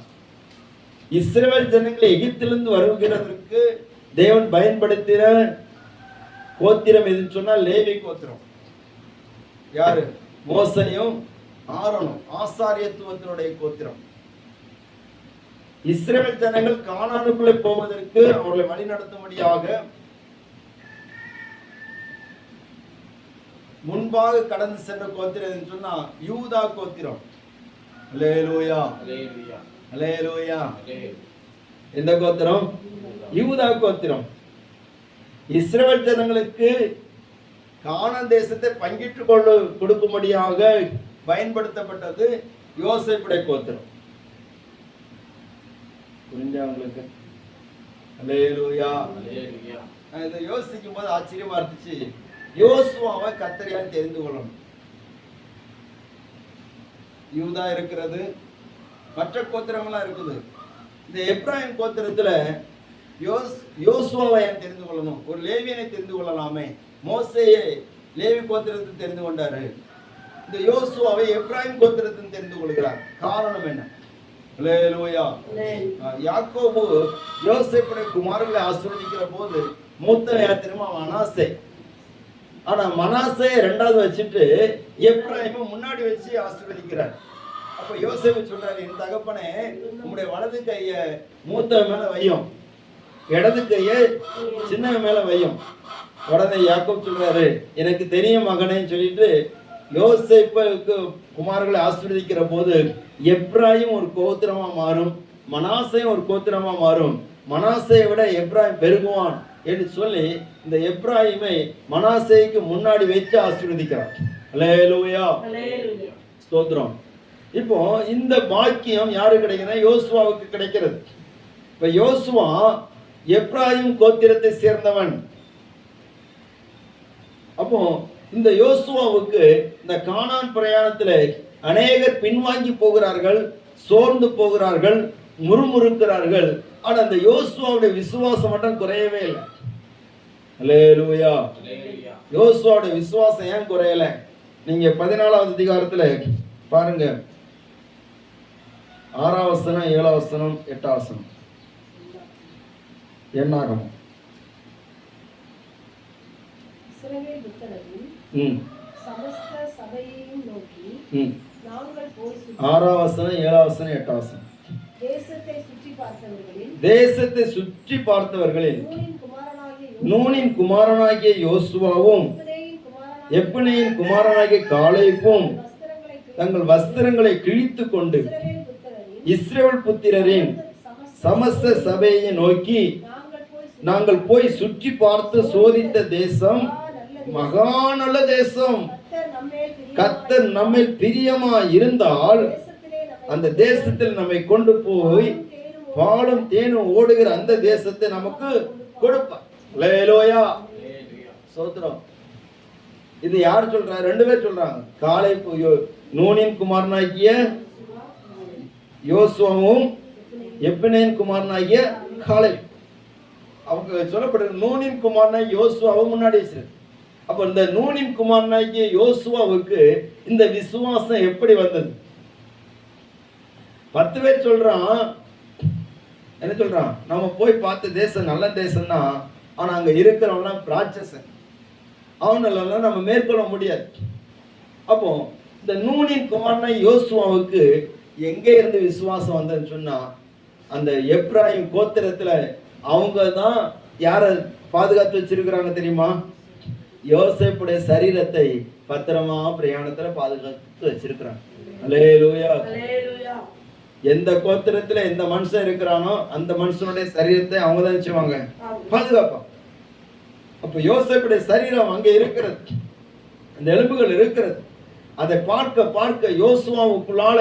இஸ்ரவேல் ஜனங்களை எகிப்திலிருந்து வருகிறதற்கு தேவன் பயன்படுத்தின கோத்திரம் எதுன்னு சொன்னா லேவி கோத்திரம். யாரு? மோசேயும் ஆரோனும், ஆசாரியத்துவத்தினுடைய கோத்திரம். இஸ்ரவேல் ஜனங்கள் கானானுக்குள்ளே போவதற்கு அவர்களை வழி நடத்தும்படியாக முன்பாக கடந்து சென்ற கோத்திரம் சொன்னா யூதா கோத்திரம். அல்லேலூயா. அல்லேலூயா. எந்த கோத்திரம்? யூதா கோத்திரம். இஸ்ரவேல் ஜனங்களுக்கு கானான் தேசத்தை பங்கிட்டு கொடுக்கும்படியாக பயன்படுத்தப்பட்டது யோசேப்புடைய கோத்திரம். புரிஞ்சா உங்களுக்கு? அல்லேலூயா. இதை யோசிக்கும் போது ஆச்சரியமா இருந்துச்சு. யோசுவாவை கர்த்தரியால் தெரிந்து கொள்ளணும். யூதா இருக்கிறது, மற்ற கோத்திரங்கள்லாம் இருக்குது. இந்த எப்ராயிம் கோத்திரத்துல யோசுவாவை ஏன் தெரிந்து கொள்ளணும்? ஒரு லேவியனை தெரிந்து கொள்ளலாமே. மோசேயை லேவி கோத்திரத்தை தெரிந்து கொண்டாரு. இந்த யோசுவாவை எப்ராயிம் கோத்திரத்தில் தெரிந்து கொள்கிறார். காரணம் என்ன? அல்லேலூயா. யாக்கோபு யோசேப்புடைய குமாரர்களை ஆசீர்வதிக்கிற போது மூத்தவன் யார் தெரியுமா? மனாசே. ஆனா மனாசே ரெண்டாவது வச்சுட்டு எப்ராயிமை முன்னாடி வச்சு ஆசீர்வதிக்கிறார். அப்ப யோசேப்பு சொல்றாரு, என் தகப்பனே, உங்களுடைய வலது கைய மூத்தவன் மேல வையும், இடது கைய சின்னவன் மேல வையும். உடனே யாக்கோபு சொல்றாரு, எனக்கு தெரியும் மகனேன்னு சொல்லிட்டு யோசேப்புக்கு குமாரர்களை ஆசீர்வதிக்கிற போது எப்ராயிம் ஒரு கோத்திரமா மாறும், மனாசேயும் ஒரு கோத்திரமா மாறும். மனாசேயை விட எப்ராயிம் பெருகுவான் என்று சொல்லி இந்த எப்ராயிமை மனாசேக்கு முன்னாடி வைத்து ஆசீர்வதிக்கிறார். அல்லேலூயா, ஸ்தோத்திரம். இப்போ இந்த பாக்கியம் யாரு கிடைக்குதுன்னா யோசுவாவுக்கு கிடைக்கிறது. இப்ப யோசுவா எப்ராயிம் கோத்திரத்தை சேர்ந்தவன். அப்போ இந்த யோசுவாவுக்கு இந்த கானான் பிரயாணத்தில் அநேகர் பின்வாங்கி போகிறார்கள், சோர்ந்து போகிறார்கள், முறுமுறுக்கிறார்கள். ஆனா அந்த யோசுவாவுடைய விசுவாசம் மட்டும் குறையவே இல்லை. அல்லேலூயா. யோசுவாவுடைய விசுவாசம் ஏன் குறையல? நீங்க 14வது அதிகாரத்துல பாருங்க, 6ஆம் வசனம், 7ஆம் வசனம், 8ஆம் வசனம். என்னாகும்? இஸ்ரவேல் புத்திரரின் சமஸ்த சபையையும் நோக்கி, நாங்கள் போய் 6ஆம் வசனம், 7ஆம் வசனம், 8ஆம் வசனம். தேசத்தை சுற்றி பார்த்தவர்களில் நூனின் குமாரனாகிய யோசுவாவும் எப்னேயின் குமாரனாகிய காலேபும் தங்கள் வஸ்திரங்களை கிழித்து கொண்டு இஸ்ரவேல் புத்திரரின் சமஸ்த சபையை நோக்கி, நாங்கள் போய் சுற்றி பார்த்து சோதித்த தேசம் மகா நல்ல தேசம். கர்த்தர் நம்மேல் பிரியமா இருந்தால் அந்த தேசத்தில் நம்மை கொண்டு போய் பாலும் தேனும் ஓடுகிற அந்த தேசத்தை நமக்கு கொடுப்பார். அல்லேலூயா, ஸ்தோத்திரம். இது யார் சொல்றாங்க? 2 பேர் சொல்றாங்க. காலேப் நூனின் குமாரனாகிய யோசுவாவும் எப்னேயின் குமாரனாகிய காலேப். அவங்க சொல்லப்படுற நூனின் குமாரனாகிய யோசுவாவும் முன்னாடி வச்சிருக்கு. அப்ப இந்த நூனின் குமாரனாகிய யோசுவாவுக்கு இந்த விசுவாசம் எப்படி வந்தது? 10 பேர் சொல்றான். என்ன சொல்றான்? நம்ம போய் பார்த்த தேசம் நல்ல தேசம் தான், ஆனா அங்க இருக்கிறவன்லாம் ராட்சசன், அவனெல்லாம் நம்ம மேற்கொள்ள முடியாது. அப்போ இந்த நூனின் குமாரனாகிய யோசுவாவுக்கு எங்க இருந்து விசுவாசம் வந்ததுன்னு சொன்னா, அந்த எப்ராயிம் கோத்திரத்துல அவங்க தான் யார பாதுகாத்து வச்சிருக்கிறாங்க தெரியுமா? யோசேப்புடைய சரீரத்தை பத்திரமா பிரயாணத்துல பாதுகாத்து வச்சிருக்கிறாங்க. அல்லேலூயா. எந்த கோத்திரத்துல எந்த மனுஷன் இருக்கிறானோ அந்த மனுஷனுடைய சரீரத்தை அவங்க தான் வச்சுவாங்க, பாதுகாப்பாங்க. அப்ப யோசேப்புடைய சரீரம் அங்க இருக்கிறது, அந்த எலும்புகள் இருக்கிறது. அதை பார்க்க பார்க்க யோசுவாவுக்குள்ளால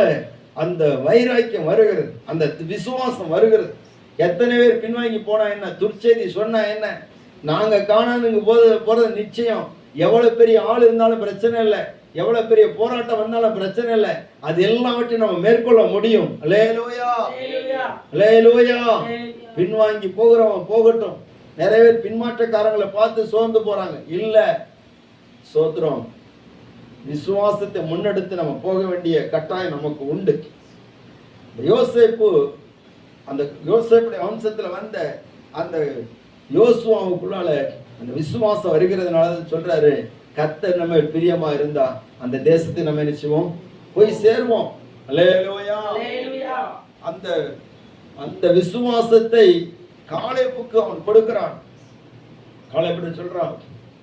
அந்த வைராக்கியம் வருகிறது, அந்த விசுவாசம் வருகிறது. எத்தனை பேர் பின்வாங்கி போனா என்ன, துர்ச்செய்தி சொன்னா என்ன, நாங்க காணாதுங்க போறது நிச்சயம். எவ்வளவு பெரிய ஆள் இருந்தாலும் பிரச்சனை இல்லை, எவ்வளவு பெரிய போராட்டம் வந்தாலும் பிரச்சனை இல்லை, அது எல்லாவற்றையும் நம்ம மேற்கொள்ள முடியும். அல்லேலூயா, அல்லேலூயா. பின்வாங்கி போகிறவன் போகட்டும். நிறைய பேர் பின்மாற்றக்காரங்களை பார்த்து சோர்ந்து போறாங்க. இல்ல, சோத்திரம், விசுவாசத்தை முன்னெடுத்து நம்ம போக வேண்டிய கட்டாயம் நமக்கு உண்டு. யோசேப்பு, அந்த யோசேப்புடைய வம்சத்துல வந்த அந்த யோசுவாவுக்குள்ளால அந்த விசுவாசம் வருகிறதுனால சொல்றாரு, கர்த்தர் நம்ம பிரியமா இருந்தா அந்த தேசத்தை நம்ம நினைச்சுவோம் போய் சேருவோம். அல்லேலூயா. அந்த அந்த விசுவாசத்தை காலேபுக்கு அவன் கொடுக்கிறான். காலேபு சொல்றான்,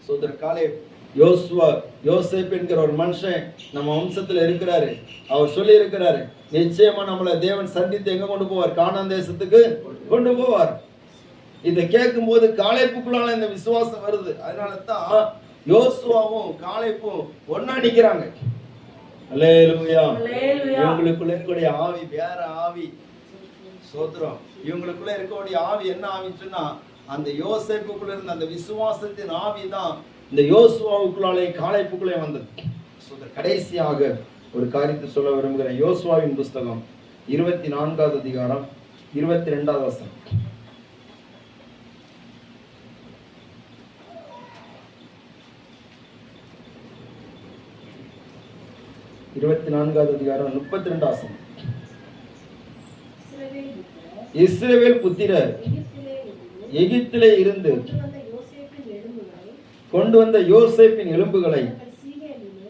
சோதர காலேப், யோசேப் என்கிற ஒரு மனுஷன் நம்ம வம்சத்துல இருக்கிறாரு. அவர் சொல்லி இருக்கிறாரு, நிச்சயமா நம்மளை தேவன் சந்தித்து எங்க கொண்டு போவார்? கானான் தேசத்துக்கு கொண்டு போவார். இதை கேட்கும் போது காலேப்புக்குள்ளால இந்த விசுவாசம் வருது. அதனால தான் யோசுவாவும் காலேப்பும் ஒன்னா நிக்கிறாங்க. அல்லேலூயா. இவங்களுக்குள்ள இருக்கக்கூடிய ஆவி வேற ஆவி. சோத்திரம். இவங்களுக்குள்ள இருக்கக்கூடிய ஆவி என்ன ஆவின்னு சொன்னா, அந்த யோசேப்புக்குள்ள இருந்த அந்த விசுவாசத்தின் ஆவி தான் இந்த யோசுவாவுக்குள்ளாலே காலேப்புக்குள்ளே வந்தது. கடைசியாக ஒரு காரியத்தை சொல்ல விரும்புகிறேன். யோசுவாவின் புஸ்தகம் 24வது அதிகாரம் 22வது வசனம். 24வது அதிகாரம் 32வது வசனம். இஸ்ரவேல் புத்திரர் எகிப்திலே இருந்து கொண்டு வந்த யோசேப்பின் எலும்புகளை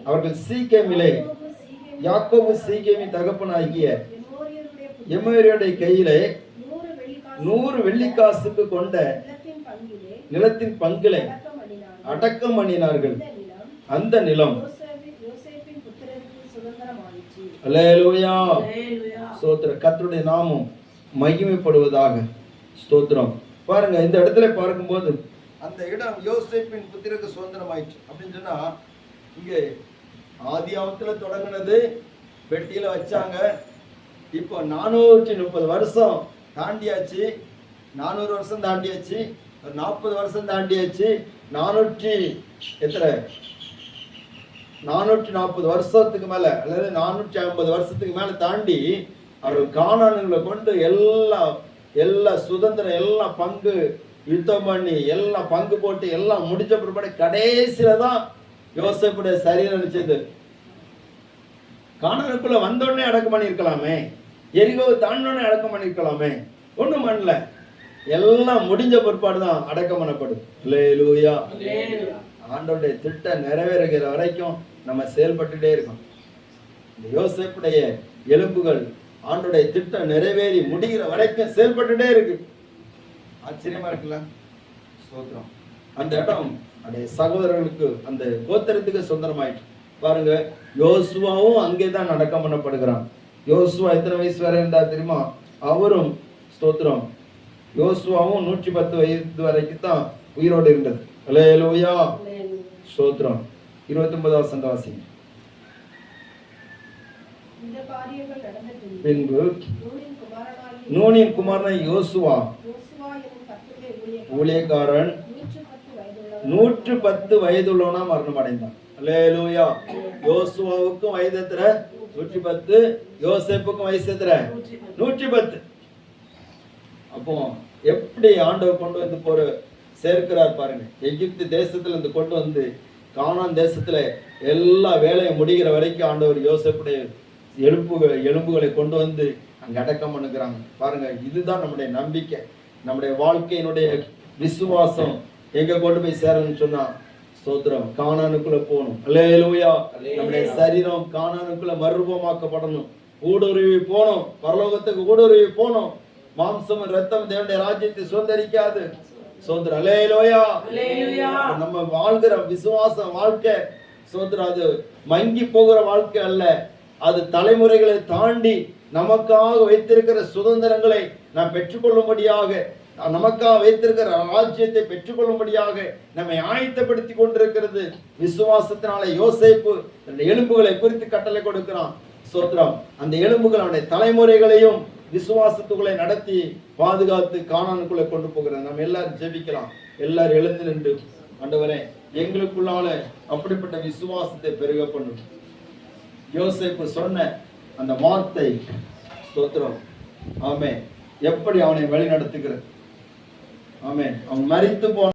அவர்கள் சீகேமிலே, யாக்கோபு சீகேமின் தகப்பனாகிய எமோரியருடைய கையிலே 100 வெள்ளிக்காசுக்கு கொண்ட நிலத்தின் பங்கிலே அடக்கம் பண்ணினார்கள். அந்த நிலம் அல்லேலூயா, ஸ்தோத்திரம், கர்த்தருடைய நாமம் மகிமைப்படுவதாக. ஸ்தோத்திரம். பாருங்க, இந்த இடத்துல பார்க்கும்போது அந்த இடம் யோசேப்பின் புத்திரருக்கு சுதந்திரமாயிற்று அப்படின்னு சொன்னா, இங்கே ஆதியாகத்துல தொடங்கினது, பெட்டியில வச்சாங்க. இப்போ 430 வருஷம் தாண்டியாச்சு, 400 வருஷம் தாண்டியாச்சு, 40 வருஷம் தாண்டியாச்சு, 440 வருஷத்துக்கு மேல அல்லது 450 வருஷத்துக்கு மேல தாண்டி அவர்கள் கானான்களை கொண்டு எல்லா சுதந்திரம், எல்லாம் பங்கு யுத்தம் பண்ணி எல்லாம் பங்கு போட்டு எல்லாம் முடிச்ச பிற்பாடு கடைசியில தான் யோசேப்புடைய சரீரம் நினைச்சது. கானானுக்குள்ள வந்தோடனே அடக்கம் பண்ணிருக்கலாமே, எரிகோவை தாண்டோடனே அடக்கம் பண்ணிருக்கலாமே, ஒண்ணும் பண்ணல. எல்லாம் முடிஞ்ச பிற்பாடு தான் அடக்கம் பண்ணப்படும். அல்லேலூயா. ஆண்டவருடைய திட்டம் நிறைவேறுகிற வரைக்கும் நம்ம செயல்பட்டுட்டே இருக்கோம். இந்த யோசேப்புடைய எலும்புகள் ஆண்டவருடைய திட்டம் நிறைவேறி முடிகிற வரைக்கும் செயல்பட்டுட்டே இருக்கு. ஆச்சரியமா இருக்குல்ல? ஸ்தோத்திரம். அந்த இடம் அந்த சகோதரர்களுக்கு, அந்த கோத்திரத்துக்கு சொந்தமாயிட்டு. பாருங்க, யோசுவாவும் அங்கேதான் அடக்கம் பண்ணப்படுகிறான். யோசுவா எத்தனை வயசு வரை இருந்தா தெரியுமா? அவரும், ஸ்தோத்திரம், யோசுவாவும் 110 வயது வரைக்கும் தான் உயிரோடு இருந்தது. அல்லேலூயா, ஸ்தோத்திரம். 29வது வசனம் வாசிங்க. பின்பு நூனின் குமாரனாகிய யோசுவா ஊழியக்காரன் 110 வயதுள்ளவனா மரணம் அடைந்தான். அல்லேலூயா. யோசுவாவுக்கும் வயது எத்தனை? 110. யோசேப்புக்கும் வயசு எத்தனை? 110. அப்போ எப்படி ஆண்டவர் கொண்டு வந்து போற சேர்க்கிறார் பாருங்க. எகிப்து தேசத்துல இருந்து கொண்டு வந்து கானான் தேசத்துல எல்லா வேலையும் முடிகிற வரைக்கும் ஆண்டவர் யோசேப்புடைய எலும்புகளை கொண்டு வந்து அங்க அடக்கம் பண்ணுகிறாங்க. பாருங்க, இதுதான் நம்முடைய நம்பிக்கை, நம்முடைய வாழ்க்கையினுடைய விசுவாசம். எங்க கொண்டு போய் சேரணும்னு சொன்னா, ஸ்தோத்திரம், கானானுக்குள்ள போகணும். அல்லேலூயா. நம்முடைய சரீரம் கானானுக்குள்ள மறுரூபமாக்கப்படணும். ஊடுருவி போனோம், பரலோகத்துக்கு ஊடுருவி போனோம். மாம்சம் ரத்தம் தேவனுடைய ராஜ்யத்தை சுதந்தரிக்காது. ஸ்தோத்திரம். அல்லேலூயா. நம்ம வாழ்கிற விசுவாச வாழ்க்கை, ஸ்தோத்திரம், அது மங்கி போகிற வாழ்க்கை அல்ல. அது தலைமுறைகளை தாண்டி நமக்காக வைத்திருக்கிற சுதந்திரங்களை நாம் பெற்றுக்கொள்ளும்படியாக, நமக்காக வைத்திருக்கிற ராஜ்யத்தை பெற்றுக்கொள்ளும்படியாக நம்மை ஆயத்தப்படுத்தி கொண்டிருக்கிறது. விசுவாசத்தினால யோசேப்பு எலும்புகளை குறித்து கட்டளை கொடுக்கிறான். ஸ்தோத்திரம். அந்த எலும்புகள் அவனுடைய தலைமுறைகளையும் விசுவாசத்துக்குள்ளே நடத்தி பாதுகாத்து கானானுக்குள்ளே கொண்டு போகிறான். நம்ம எல்லாரும் ஜெபிக்கலாம். எல்லாரும் எழுந்து நின்று, ஆண்டவரே, எங்களுக்குள்ளால அப்படிப்பட்ட விசுவாசத்தை பெருக பண்ணும். யோசேப்பு சொன்ன அந்த வார்த்தை, ஸ்தோத்திரம், ஆமென், எப்படி அவனை வழி நடத்துகிறது. ஆமென். அவன் மரித்து போன